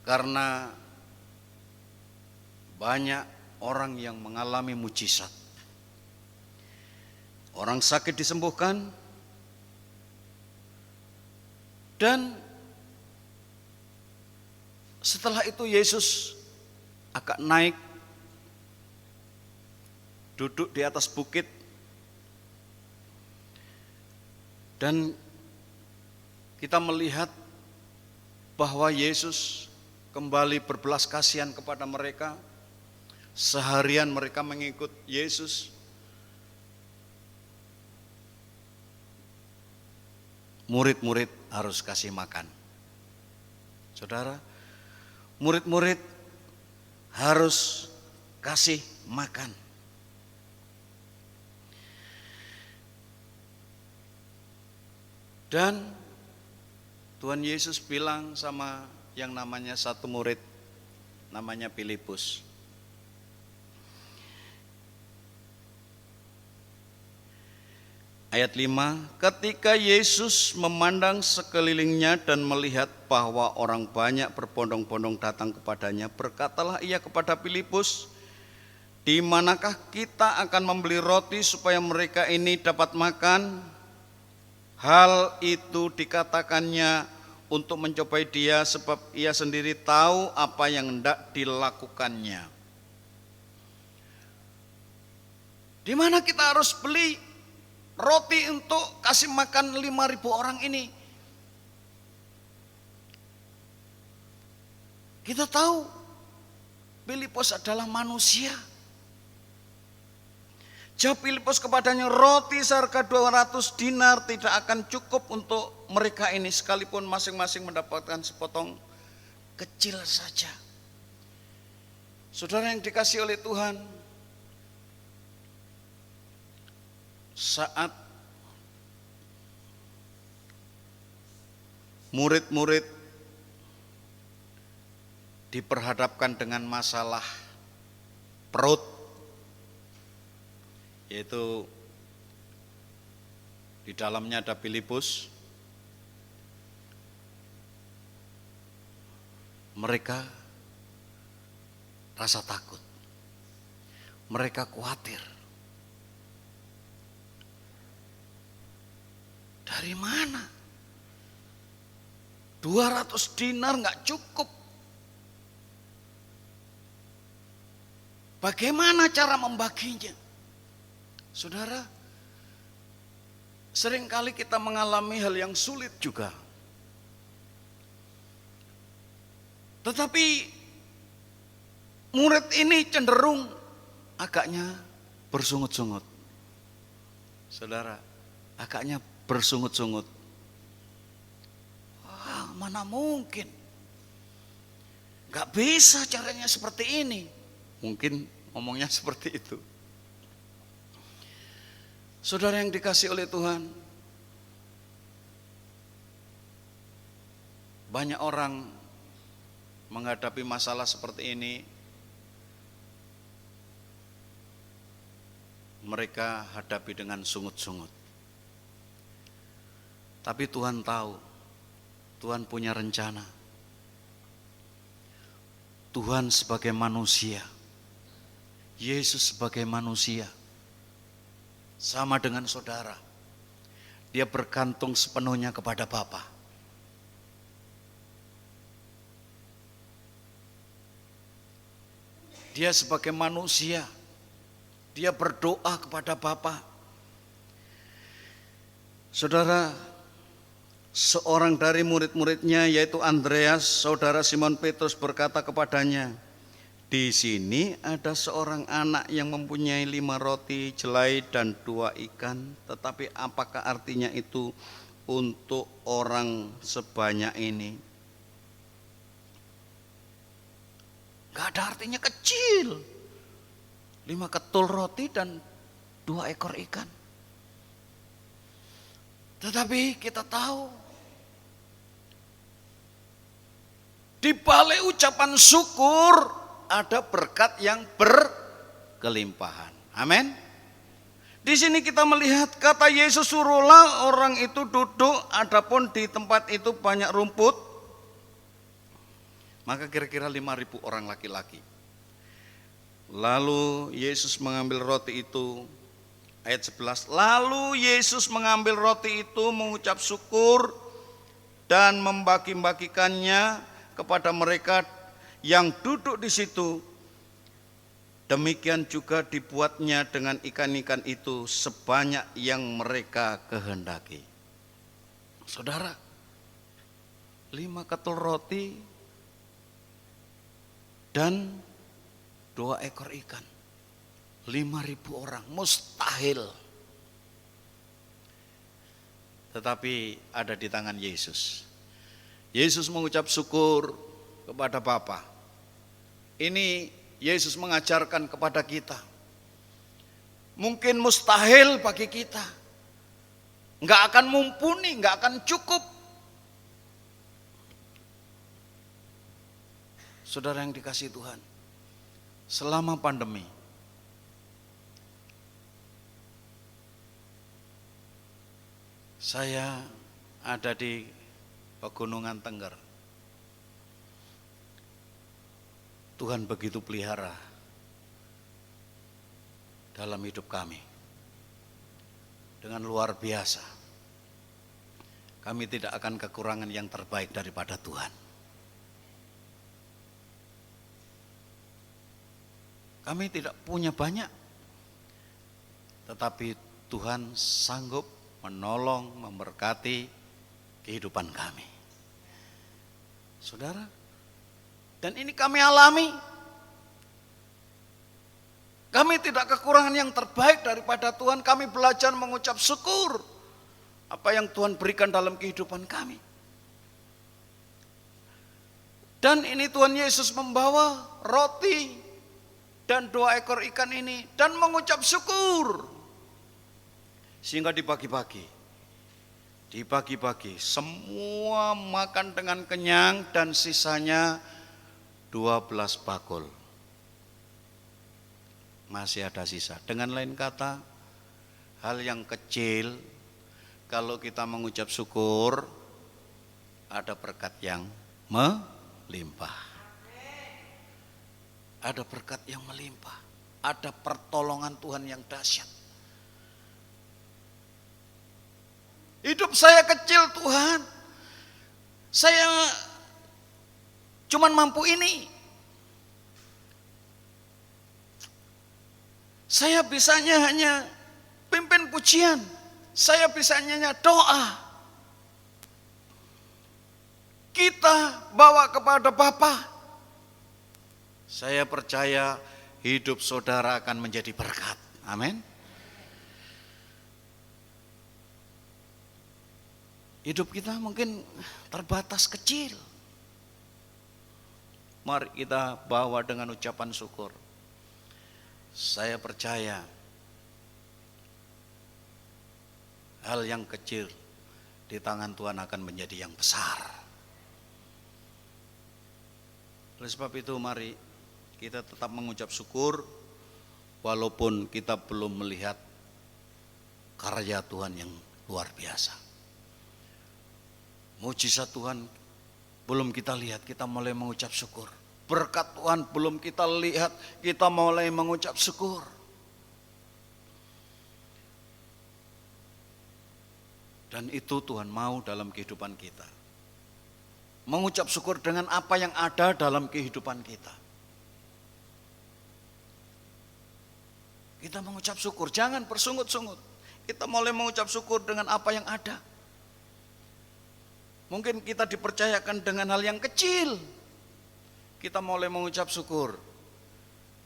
karena banyak orang yang mengalami mujizat. Orang sakit disembuhkan, dan setelah itu Yesus akan naik, duduk di atas bukit, dan kita melihat bahwa Yesus kembali berbelas kasihan kepada mereka. Seharian mereka mengikut Yesus. Murid-murid harus kasih makan. Saudara, murid-murid harus kasih makan. Dan Tuhan Yesus bilang sama yang namanya satu murid, namanya Filipus. Ayat 5, ketika Yesus memandang sekelilingnya dan melihat bahwa orang banyak berbondong-bondong datang kepadanya, berkatalah ia kepada Filipus, di manakah kita akan membeli roti supaya mereka ini dapat makan? Hal itu dikatakannya untuk mencobai dia, sebab ia sendiri tahu apa yang hendak dilakukannya. Di mana kita harus beli roti untuk kasih makan 5.000 orang ini? Kita tahu Filipus adalah manusia. Jawab Filipus kepadanya, roti seharga 200 dinar tidak akan cukup untuk mereka ini, sekalipun masing-masing mendapatkan sepotong kecil saja. Saudara yang dikasihi oleh Tuhan, saat murid-murid diperhadapkan dengan masalah perut, yaitu di dalamnya ada Filipus, mereka rasa takut, mereka khawatir. Dari mana? 200 dinar nggak cukup. Bagaimana cara membaginya? Saudara, seringkali kita mengalami hal yang sulit juga. Tetapi murid ini cenderung agaknya bersungut-sungut. Saudara, agaknya bersungut-sungut. Wah, mana mungkin? Gak bisa caranya seperti ini. Mungkin ngomongnya seperti itu. Saudara yang dikasihi oleh Tuhan, banyak orang menghadapi masalah seperti ini, mereka hadapi dengan sungut-sungut. Tapi Tuhan tahu, Tuhan punya rencana. Tuhan sebagai manusia, Yesus sebagai manusia, sama dengan saudara, dia bergantung sepenuhnya kepada Bapa. Dia sebagai manusia, Dia berdoa kepada Bapa. Saudara, seorang dari murid-muridnya yaitu Andreas, saudara Simon Petrus berkata kepadanya, "Di sini ada seorang anak yang mempunyai 5 roti jelai dan 2 ikan, tetapi apakah artinya itu untuk orang sebanyak ini?" Gak ada artinya kecil. 5 ketul roti dan 2 ekor ikan. Tetapi kita tahu, di balik ucapan syukur ada berkat yang berkelimpahan. Amin. Di sini kita melihat kata Yesus, suruhlah orang itu duduk, adapun di tempat itu banyak rumput. Maka kira-kira 5.000 orang laki-laki. Lalu Yesus mengambil roti itu, ayat 11, lalu Yesus mengambil roti itu, mengucap syukur dan membagi-bagikannya kepada mereka yang duduk di situ. Demikian juga dibuatnya dengan ikan-ikan itu sebanyak yang mereka kehendaki. Saudara, 5 ketul roti dan 2 ekor ikan, 5.000 orang, mustahil. Tetapi ada di tangan Yesus. Yesus mengucap syukur kepada Bapa. Ini Yesus mengajarkan kepada kita. Mungkin mustahil bagi kita, enggak akan mumpuni, enggak akan cukup. Saudara yang dikasihi Tuhan, selama pandemi, saya ada di Pegunungan Tengger. Tuhan begitu pelihara dalam hidup kami dengan luar biasa. Kami tidak akan kekurangan yang terbaik daripada Tuhan. Kami tidak punya banyak, tetapi Tuhan sanggup menolong, memberkati kehidupan kami. Saudara, dan ini kami alami. Kami tidak kekurangan yang terbaik daripada Tuhan. Kami belajar mengucap syukur apa yang Tuhan berikan dalam kehidupan kami. Dan ini Tuhan Yesus membawa roti dan 2 ekor ikan ini dan mengucap syukur. Sehingga dibagi-bagi semua makan dengan kenyang dan sisanya 12 bakul. Masih ada sisa. Dengan lain kata, hal yang kecil kalau kita mengucap syukur, ada berkat yang melimpah. Ada berkat yang melimpah, ada pertolongan Tuhan yang dahsyat. Hidup saya kecil Tuhan, saya cuman mampu ini. Saya bisanya hanya pimpin pujian, saya bisanya hanya doa. Kita bawa kepada Bapa. Saya percaya hidup saudara akan menjadi berkat. Amin. Hidup kita mungkin terbatas kecil. Mari kita bawa dengan ucapan syukur. Saya percaya hal yang kecil di tangan Tuhan akan menjadi yang besar. Oleh sebab itu mari kita tetap mengucap syukur walaupun kita belum melihat karya Tuhan yang luar biasa. Mujizat Tuhan belum kita lihat, kita mulai mengucap syukur. Berkat Tuhan belum kita lihat, kita mulai mengucap syukur. Dan itu Tuhan mau dalam kehidupan kita. Mengucap syukur dengan apa yang ada dalam kehidupan kita. Kita mengucap syukur, jangan bersungut-sungut. Kita mulai mengucap syukur dengan apa yang ada. Mungkin kita dipercayakan dengan hal yang kecil. Kita mulai mengucap syukur.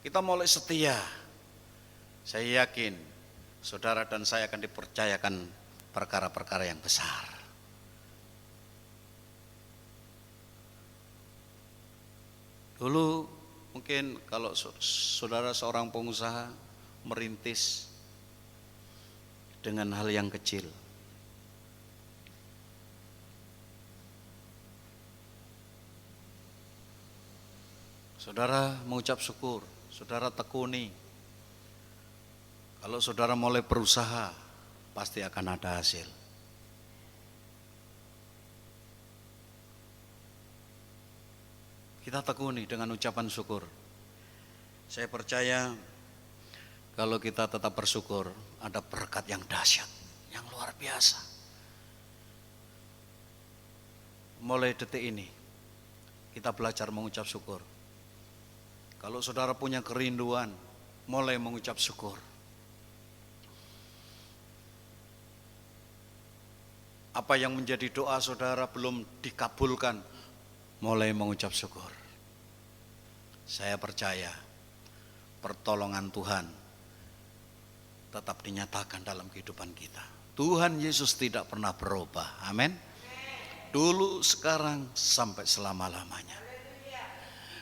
Kita mulai setia. Saya yakin saudara dan saya akan dipercayakan perkara-perkara yang besar. Dulu mungkin kalau saudara seorang pengusaha merintis dengan hal yang kecil. Saudara mengucap syukur, saudara tekuni. Kalau saudara mulai berusaha, pasti akan ada hasil. Kita tekuni dengan ucapan syukur. Saya percaya kalau kita tetap bersyukur, ada berkat yang dahsyat, yang luar biasa. Mulai detik ini, kita belajar mengucap syukur. Kalau saudara punya kerinduan, mulai mengucap syukur. Apa yang menjadi doa saudara belum dikabulkan, mulai mengucap syukur. Saya percaya pertolongan Tuhan tetap dinyatakan dalam kehidupan kita. Tuhan Yesus tidak pernah berubah. Amin. Dulu, sekarang, sampai selama-lamanya.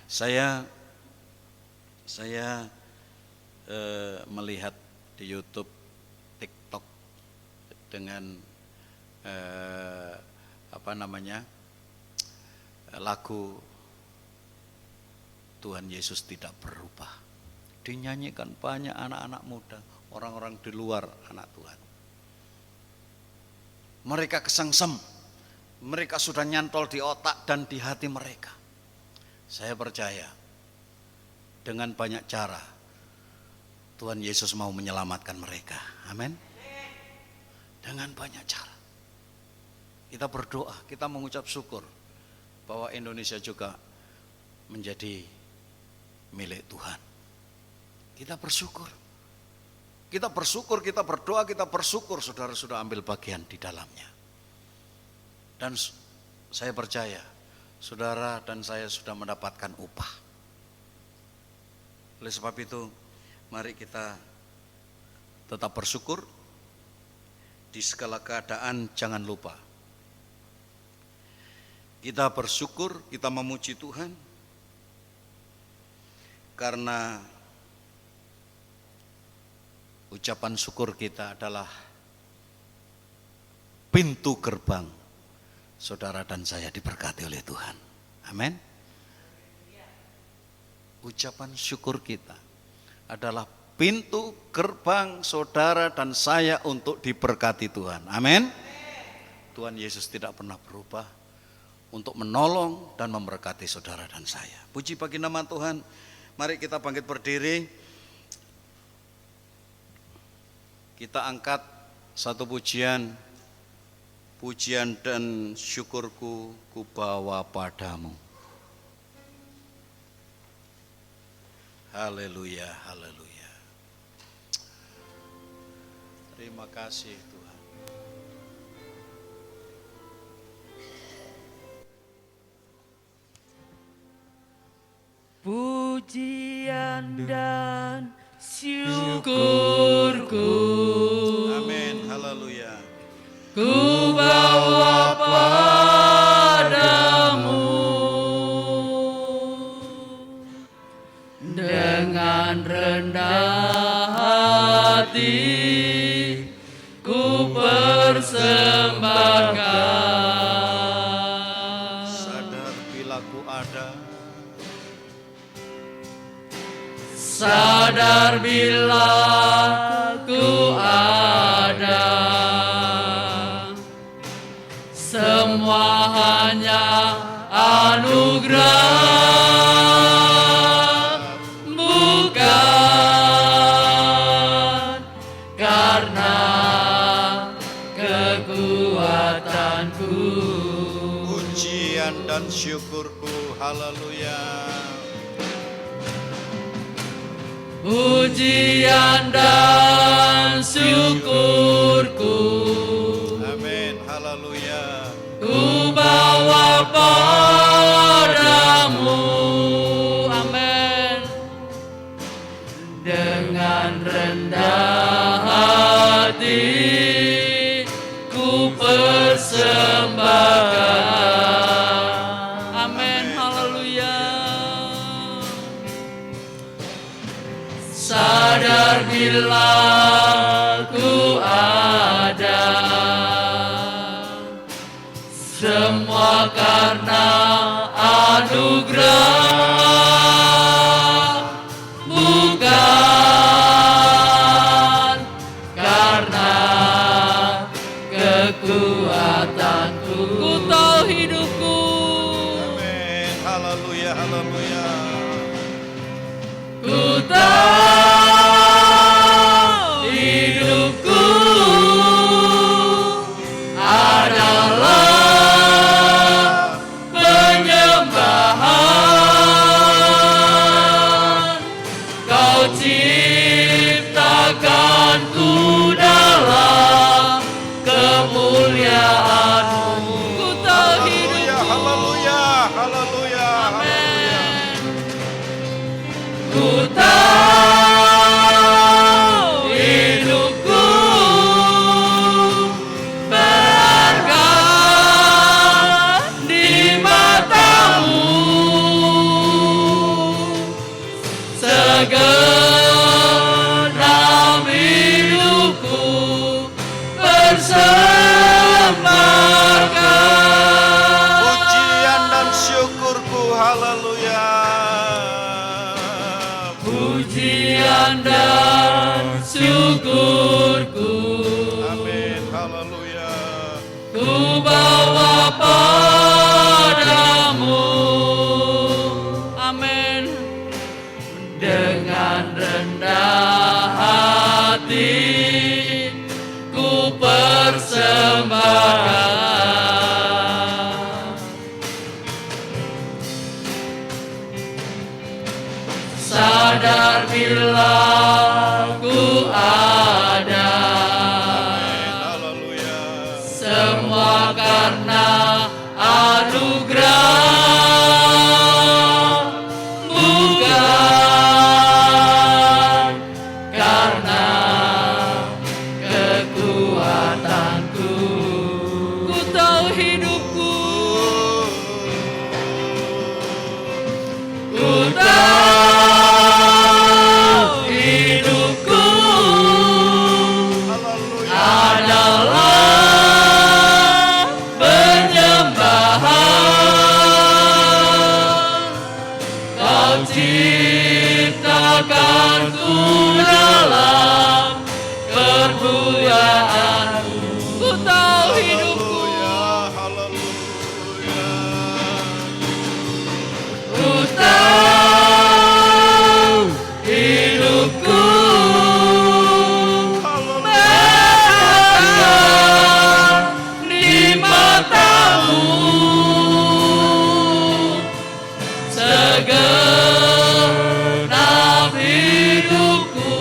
Saya melihat di YouTube, TikTok dengan lagu Tuhan Yesus tidak berubah. Dinyanyikan banyak anak-anak muda, orang-orang di luar anak Tuhan. Mereka kesengsem, mereka sudah nyantol di otak dan di hati mereka. Saya percaya dengan banyak cara Tuhan Yesus mau menyelamatkan mereka. Amin. Dengan banyak cara. Kita berdoa, kita mengucap syukur bahwa Indonesia juga menjadi milik Tuhan. Kita bersyukur. Kita bersyukur, kita berdoa, kita bersyukur saudara sudah ambil bagian di dalamnya. Dan saya percaya saudara dan saya sudah mendapatkan upah. Oleh sebab itu, mari kita tetap bersyukur. Di segala keadaan jangan lupa. Kita bersyukur, kita memuji Tuhan. Karena ucapan syukur kita adalah pintu gerbang saudara dan saya diberkati oleh Tuhan. Amin. Ucapan syukur kita adalah pintu gerbang saudara dan saya untuk diberkati Tuhan. Amin. Tuhan Yesus tidak pernah berubah untuk menolong dan memberkati saudara dan saya. Puji bagi nama Tuhan. Mari kita bangkit berdiri. Kita angkat satu pujian. Pujian dan syukurku ku bawa padamu. Haleluya, haleluya. Terima kasih Tuhan. Pujian dan syukurku, Amin, haleluya. ku bawa padamu dengan rendah hati, ku persembahkan. Sadar bila ku ada, sadar bila ku ada, semua hanya anugerah, bukan karena kekuatanku. pujian dan syukurku, haleluya. pujian dan syukurku Amin. Haleluya. ku bawa padamu. Amin. Dengan rendah hati ku persembahkan. Amin. Haleluya. Sadar bila ku ada, semua karena anugerah, bukan karena kekuatanku. Ku tahu hidupku. Amin. Haleluya. Haleluya. Ku tahu hidupku adalah penyembahan. Kau ciptakanku dalam kemuliaan-Mu. Ku tahu Haleluya. hidupku. Haleluya. Haleluya. Haleluya. Ku tahu hidupku berharga di mata-Mu. Segenap hidupku persembahkan. Pujian dan syukurku. Haleluya. Pujian dan syukurku Amin. Haleluya. ku bawa padamu. Amin. Dengan rendah hati ku persembahkan. Sadar bila ku ada, Haleluya. semua karena anugerah, bukan karena kekuatanku. Ku tahu hidupku. Ku tahu hidupku Haleluya. adalah penyembahan. Kau ciptakanku dalam kemuliaan-Mu. Ku tahu hidupku. Haleluya. Ku tahu hidupku berharga di mata-Mu. Segenap hidupku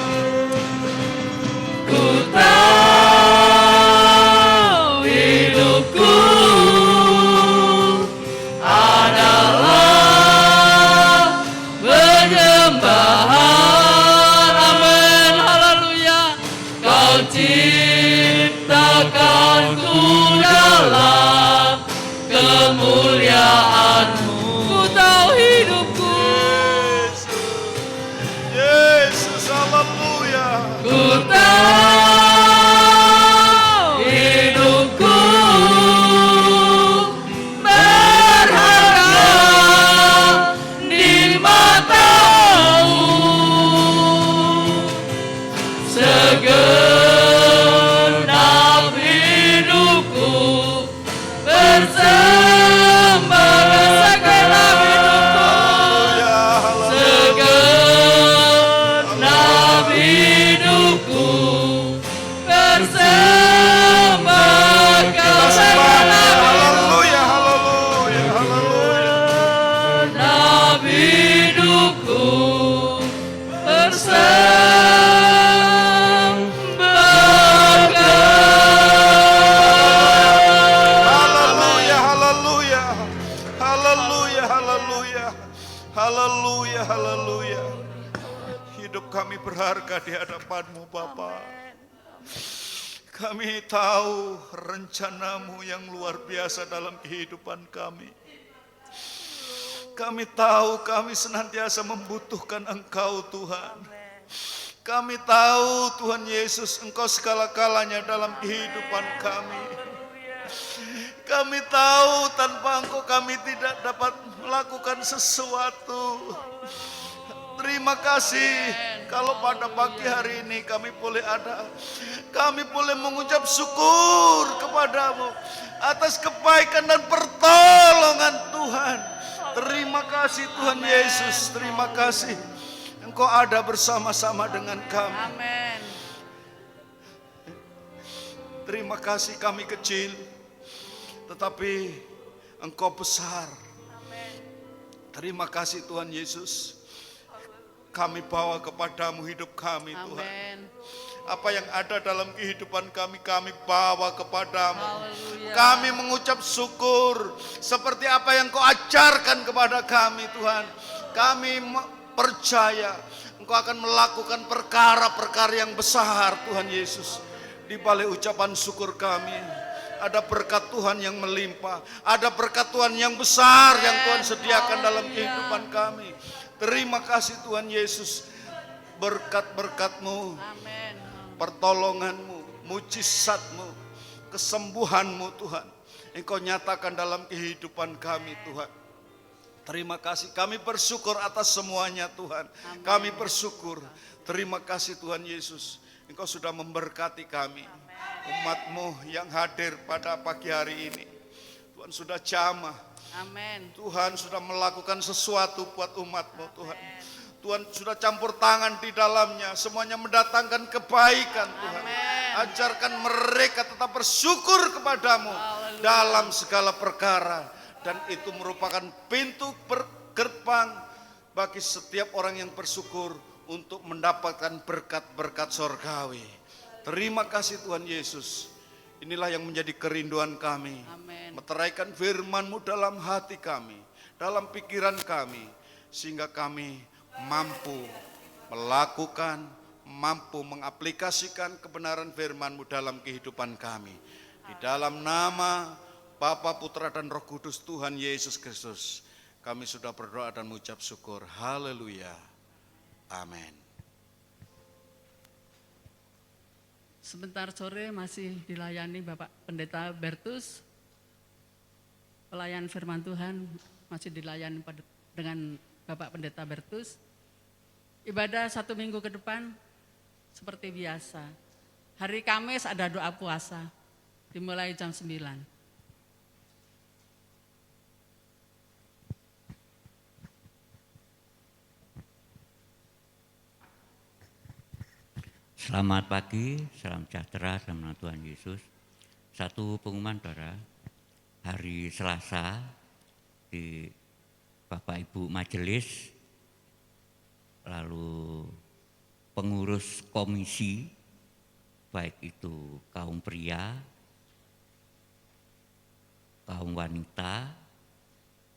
persembahkan. Ku tahu hidupku adalah penyembahan. Amin. Haleluya. Kau ciptakanku dalam kemuliaan-Mu. Ku tahu hidupku. Yesus. Haleluya. Ku tahu hidupku berharga di mata-Mu. Haleluya, haleluya. Hidup kami berharga di hadapan-Mu Bapa. Kami tahu rencana-Mu yang luar biasa dalam kehidupan kami. Kami tahu kami senantiasa membutuhkan Engkau Tuhan. Kami tahu Tuhan Yesus Engkau segala-galanya dalam kehidupan kami. Kami tahu tanpa Engkau kami tidak dapat melakukan sesuatu. Terima kasih kalau pada pagi hari ini kami boleh ada. Kami boleh mengucap syukur kepadamu atas kebaikan dan pertolongan Tuhan. Terima kasih Tuhan Yesus, terima kasih Engkau ada bersama-sama dengan kami. Amin. Terima kasih kami kecil, tetapi Engkau besar. Terima kasih Tuhan Yesus. Kami bawa kepadamu hidup kami Tuhan. Amin. Apa yang ada dalam kehidupan kami, kami bawa kepadamu. Haleluya. Kami mengucap syukur seperti apa yang Kau ajarkan kepada kami Tuhan. Kami percaya Engkau akan melakukan perkara-perkara yang besar Tuhan Yesus. Di balik ucapan syukur kami, ada berkat Tuhan yang melimpah. Ada berkat Tuhan yang besar yang Tuhan sediakan dalam kehidupan kami. Terima kasih Tuhan Yesus. Berkat-berkat-Mu, Amin. pertolongan-Mu, mujizat-Mu, kesembuhan-Mu Tuhan, Engkau nyatakan dalam kehidupan kami Tuhan. Terima kasih, kami bersyukur atas semuanya Tuhan. Amin. Kami bersyukur. Terima kasih Tuhan Yesus, Engkau sudah memberkati kami. Umat-Mu yang hadir pada pagi hari ini, Tuhan sudah jamah. Amin. Tuhan sudah melakukan sesuatu buat umat-Mu Tuhan. Tuhan sudah campur tangan di dalamnya, semuanya mendatangkan kebaikan Tuhan. Amin. Ajarkan mereka tetap bersyukur kepadamu dalam segala perkara. Dan itu merupakan pintu gerbang bagi setiap orang yang bersyukur untuk mendapatkan berkat-berkat sorgawi. Terima kasih Tuhan Yesus. Inilah yang menjadi kerinduan kami. Amin. Meteraikan firman-Mu dalam hati kami, dalam pikiran kami, sehingga kami mampu melakukan, mampu mengaplikasikan kebenaran firman-Mu dalam kehidupan kami. Di dalam nama Bapa, Putra, dan Roh Kudus Tuhan Yesus Kristus, kami sudah berdoa dan mengucap syukur. Haleluya. Amin. Sebentar sore masih dilayani Bapak Pendeta Bertus. Pelayan firman Tuhan masih dilayani dengan Bapak Pendeta Bertus. Ibadah 1 minggu ke depan seperti biasa. Hari Kamis ada doa puasa, dimulai jam 9. Selamat pagi, salam sejahtera dalam nama Tuhan Yesus. Satu pengumuman saudara, hari Selasa di Bapak Ibu Majelis, lalu pengurus komisi, baik itu kaum pria, kaum wanita,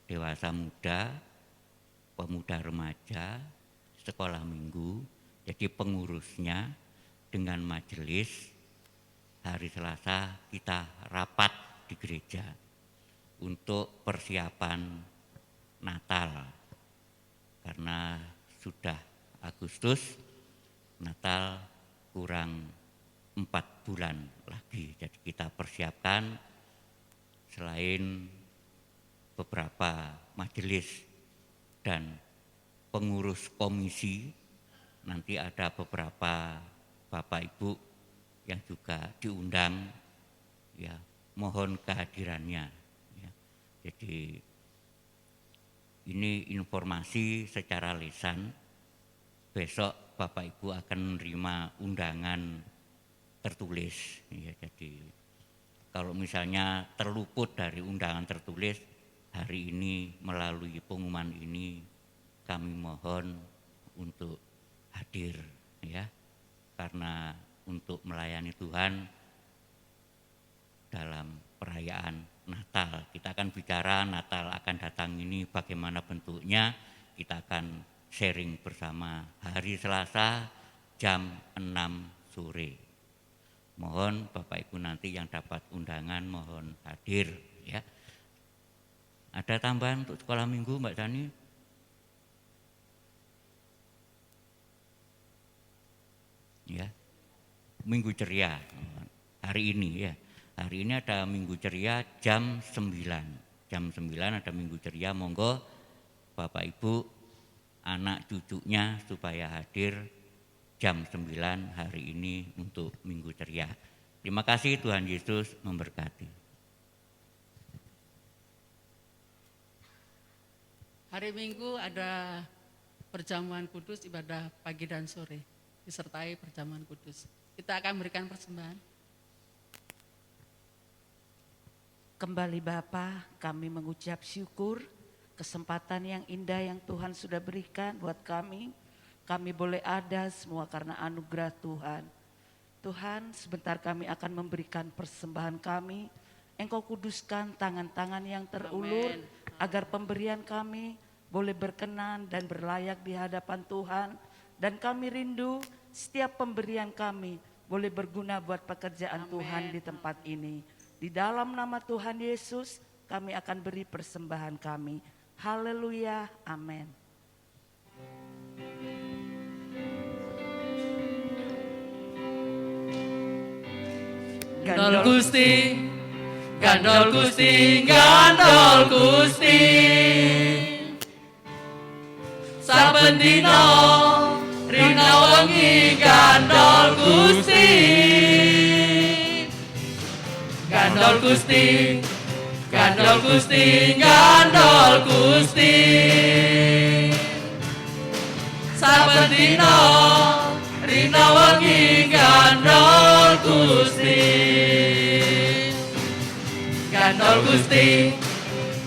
dewasa muda, pemuda remaja, sekolah minggu, jadi pengurusnya dengan majelis hari Selasa kita rapat di gereja untuk persiapan Natal. Karena sudah Agustus, Natal kurang 4 bulan lagi. Jadi kita persiapkan selain beberapa majelis dan pengurus komisi, nanti ada beberapa Bapak Ibu yang juga diundang, ya mohon kehadirannya. Ya. Jadi ini informasi secara lisan. Besok Bapak Ibu akan menerima undangan tertulis. Ya, jadi kalau misalnya terluput dari undangan tertulis hari ini melalui pengumuman ini, kami mohon untuk hadir, ya. Karena untuk melayani Tuhan dalam perayaan Natal. Kita akan bicara Natal akan datang ini bagaimana bentuknya, kita akan sharing bersama hari Selasa jam 6 sore. Mohon Bapak Ibu nanti yang dapat undangan mohon hadir ya. Ada tambahan untuk sekolah minggu Mbak Tani? Ya. Minggu ceria hari ini ya. Hari ini ada minggu ceria jam 9. Jam 9 ada minggu ceria, monggo Bapak Ibu anak cucunya supaya hadir jam 9 hari ini untuk minggu ceria. Terima kasih, Tuhan Yesus memberkati. Hari Minggu ada perjamuan kudus, ibadah pagi dan sore, disertai perjamuan kudus. Kita akan berikan persembahan. Kembali Bapa, kami mengucap syukur kesempatan yang indah yang Tuhan sudah berikan buat kami. Kami boleh ada semua karena anugerah Tuhan. Tuhan, sebentar kami akan memberikan persembahan kami. Engkau kuduskan tangan-tangan yang terulur, agar pemberian kami boleh berkenan dan berlayak di hadapan Tuhan. Dan kami rindu setiap pemberian kami boleh berguna buat pekerjaan Tuhan di tempat ini. Di dalam nama Tuhan Yesus kami akan beri persembahan kami. Haleluya, amin. Gandol Gusti, gandol Gusti, gandol Gusti. Saben dina rina wengi gandol Gusti. Gandol Gusti, gandol Gusti, gandol Gusti. Saben dina rina wengi gandol Gusti. Gandol Gusti,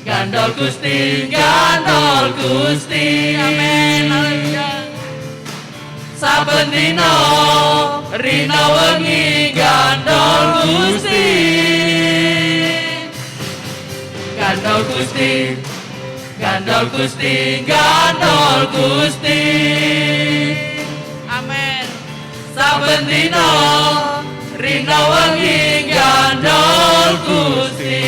gandol Gusti, gandol Gusti. Amin. Haleluya. Saben dina rina wengi gandol Gusti. Gandol Gusti, gandol Gusti, gandol Gusti. Amin. Saben dina rina wengi gandol Gusti.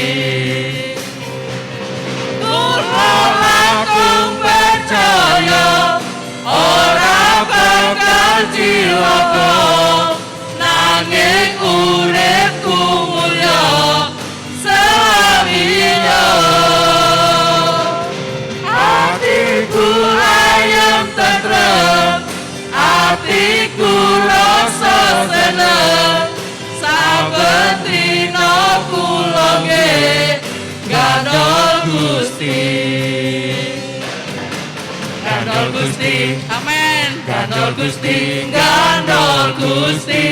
Kula langkung percaya ora bakal cilaka, nanging uripku mulya selaminya. Atiku ayem tentrem, atiku rasa seneng. Saben dina kula nggih gandol Gusti. Gandol Gusti, amin. Gandol Gusti, gandol Gusti.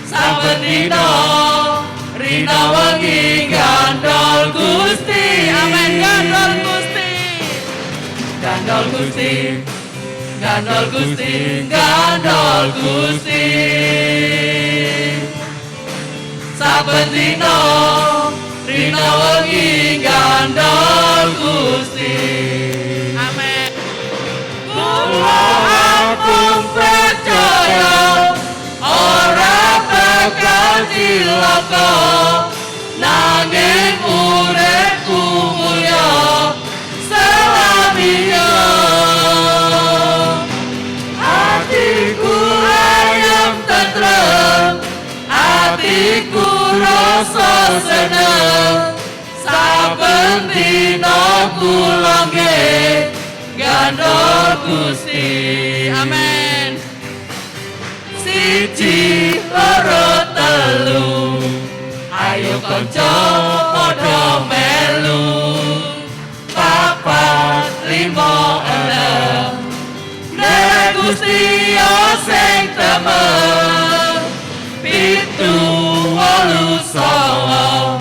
Saben dina rina wengi gandol Gusti. Amin. Gandol Gusti, gandol Gusti, gandol Gusti, gandol Gusti. Saben dina rina wengi gandol Gusti. Amin. Kula aku percaya ora bakal cilaka, nanging uripku mulya selaminya. Atiku ayem tentrem, atiku rasa seneng. Saben dina kula nggih gandol Gusti. Amin. Siji loro telu, ayo kanca padha melu. Papat lima enem, nek Gusti yo sing temen. Pitu wolu songo,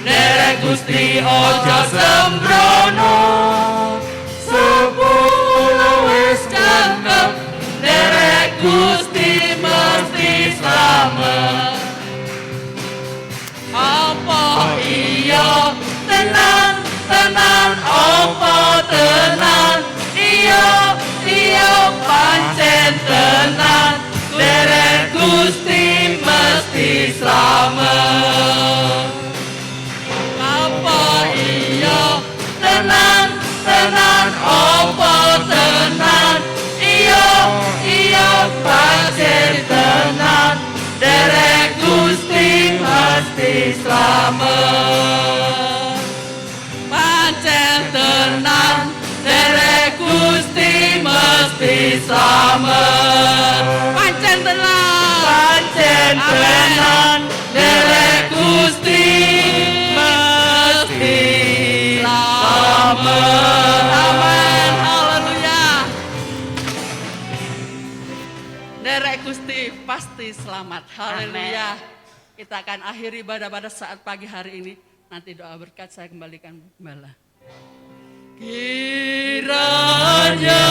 nek Gusti aja sembrono. Sepuluh wis cangkem, nek Gusti mesti slamet. Apa iya tenan tenan apa tenan? selamat. Apa iya tenan, tenan apa tenan, iya pancen tenan, derek Gusti pasti selamat. Pancen tenan, derek Gusti mesti selamat. Pancen tenan, derek Gusti mesti selamat. Amin, haleluya. Derek Gusti pasti selamat. Haleluya. Kita akan akhiri ibadah pada saat pagi hari ini. Nanti doa berkat saya kembalikan Gembala. Kiranya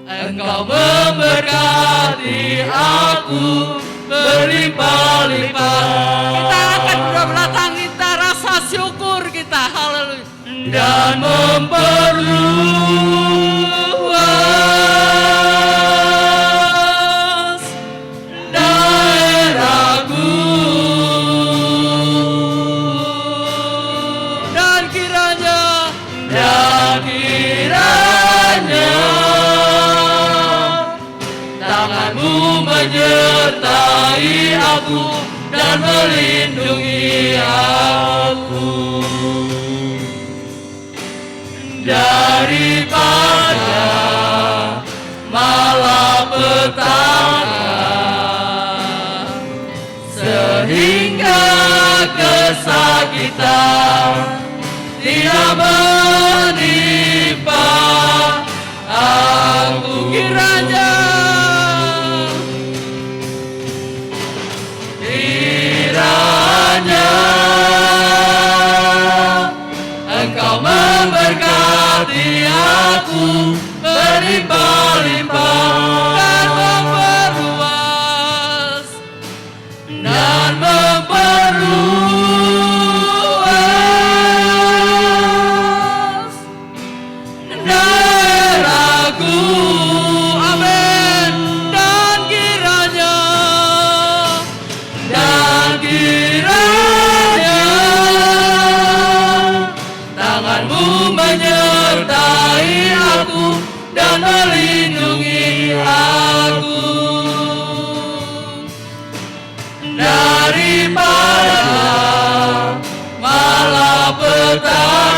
Engkau memberkati aku berlimpah-limpah. Kita akan berdatang kita rasa syukur kita. Haleluya. Dan memperluas daerahku. Dan kiranya tanganmu menyertai aku dan melindungi aku daripada malapetaka, sehingga kesakitan tidak menimpa aku. Kiranya Engkau memberkati aku berlimpah-limpah dan memperluas daerahku. Amin. Dan kiranya tanganmu menyertai aku dan melindungi aku daripada malapetaka,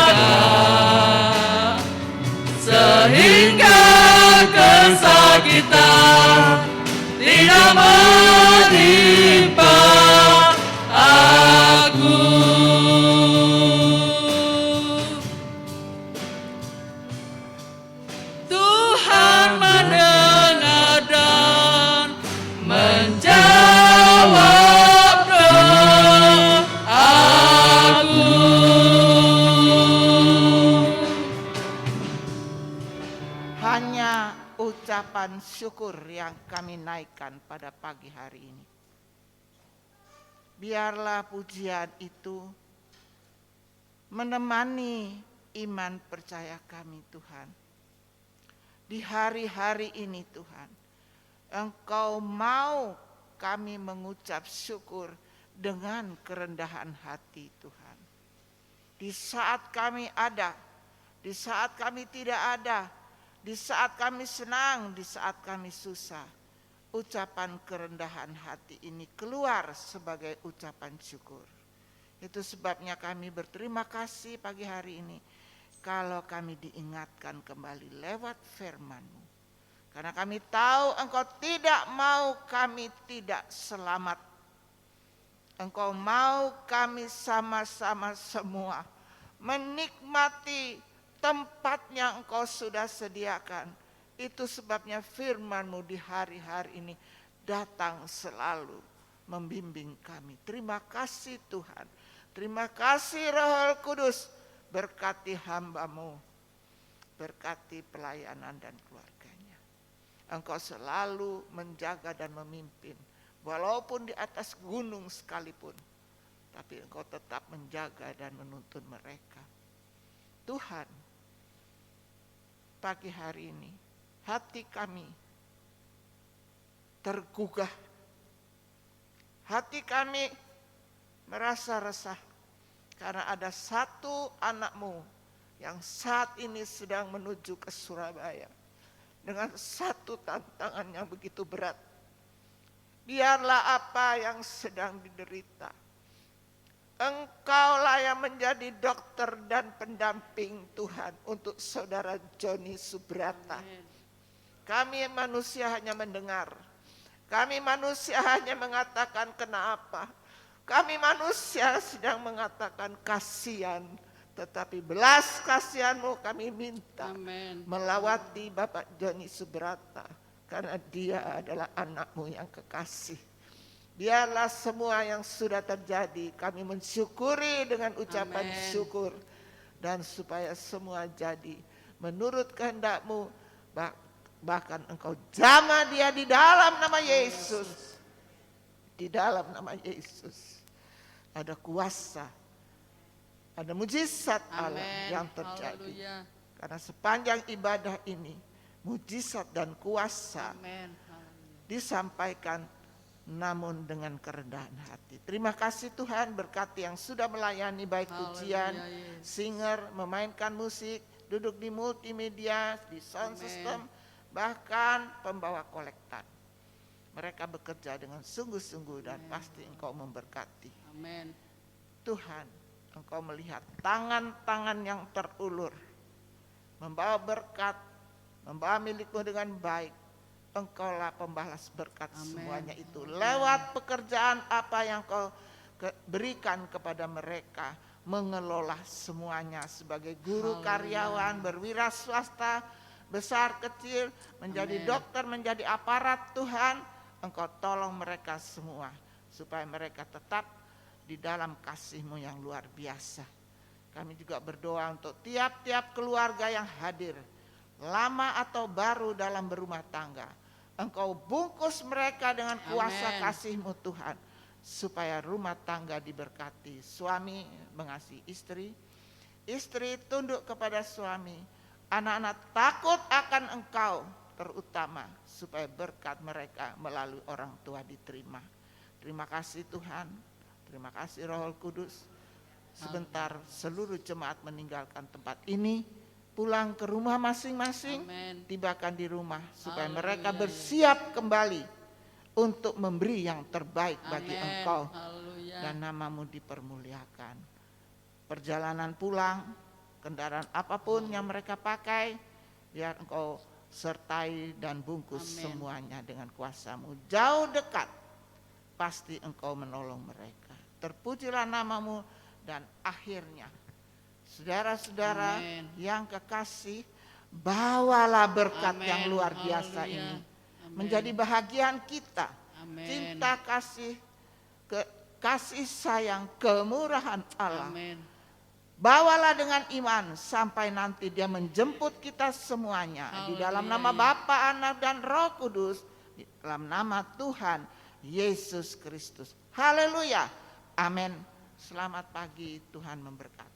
sehingga kesakitan tidak menimpa aku. Tuhan mendengar dan menjawab doaku. Hanya ucapan syukur yang kami naikkan pada pagi hari ini. Biarlah pujian itu menemani iman percaya kami, Tuhan. Di hari-hari ini, Tuhan, Engkau mau kami mengucap syukur dengan kerendahan hati, Tuhan. Di saat kami ada, di saat kami tidak ada, di saat kami senang, di saat kami susah, ucapan kerendahan hati ini keluar sebagai ucapan syukur. Itu sebabnya kami berterima kasih pagi hari ini kalau kami diingatkan kembali lewat firman-Mu. Karena kami tahu Engkau tidak mau kami tidak selamat. Engkau mau kami sama-sama semua menikmati tempat yang Engkau sudah sediakan. Itu sebabnya firman-Mu di hari-hari ini datang selalu membimbing kami. Terima kasih Tuhan. Terima kasih Roh Kudus. Berkati hamba-Mu. Berkati pelayanan dan keluarganya. Engkau selalu menjaga dan memimpin. Walaupun di atas gunung sekalipun. Tapi Engkau tetap menjaga dan menuntun mereka. Tuhan, pagi hari ini hati kami tergugah Hati kami merasa resah karena ada satu anakmu yang saat ini sedang menuju ke Surabaya dengan satu tantangan yang begitu berat. Biarlah apa yang sedang diderita, Engkaulah yang menjadi dokter dan pendamping Tuhan untuk saudara Joni Subrata. Kami manusia hanya mendengar. Kami manusia hanya mengatakan kenapa. Kami manusia sedang mengatakan kasihan. Tetapi belas kasihanmu kami minta melawati Bapak Joni Subrata. Karena dia adalah anakmu yang kekasih. Biarlah semua yang sudah terjadi kami mensyukuri dengan ucapan syukur. Dan supaya semua jadi menurut kehendak-Mu. Bahkan Engkau jamah dia di dalam nama Yesus. Di dalam nama Yesus. Ada kuasa. Ada mujizat Allah yang terjadi. Karena sepanjang ibadah ini. Mujizat dan kuasa disampaikan namun dengan kerendahan hati. Terima kasih Tuhan berkati yang sudah melayani baik pujian, singer, memainkan musik, duduk di multimedia, di sound system, bahkan pembawa kolektan. Mereka bekerja dengan sungguh-sungguh dan pasti Engkau memberkati. Tuhan, Engkau melihat tangan-tangan yang terulur, membawa berkat, membawa milik-Mu dengan baik. Engkaulah pembalas berkat semuanya itu. Lewat pekerjaan apa yang Kau berikan kepada mereka. Mengelola semuanya sebagai guru, karyawan, berwira swasta, besar kecil, menjadi dokter, menjadi aparat Tuhan. Engkau tolong mereka semua. Supaya mereka tetap di dalam kasih-Mu yang luar biasa. Kami juga berdoa untuk tiap-tiap keluarga yang hadir. Lama atau baru dalam berumah tangga. Engkau bungkus mereka dengan kuasa kasih-Mu Tuhan. Supaya rumah tangga diberkati. Suami mengasihi istri. Istri tunduk kepada suami. Anak-anak takut akan Engkau. Terutama supaya berkat mereka melalui orang tua diterima. Terima kasih Tuhan. Terima kasih Roh Kudus. Sebentar seluruh jemaat meninggalkan tempat ini. Pulang ke rumah masing-masing, tibakan di rumah supaya mereka bersiap kembali untuk memberi yang terbaik bagi Engkau dan nama-Mu dipermuliakan. Perjalanan pulang, kendaraan apapun yang mereka pakai, biar Engkau sertai dan bungkus semuanya dengan kuasa-Mu. Jauh dekat, pasti Engkau menolong mereka. Terpujilah nama-Mu dan akhirnya saudara-saudara yang kekasih, bawalah berkat yang luar biasa ini menjadi bahagian kita. Cinta kasih, kasih sayang, kemurahan Allah. Bawalah dengan iman sampai nanti Dia menjemput kita semuanya di dalam nama Bapa, Anak dan Roh Kudus, di dalam nama Tuhan Yesus Kristus. Haleluya. Amin. Selamat pagi, Tuhan memberkati.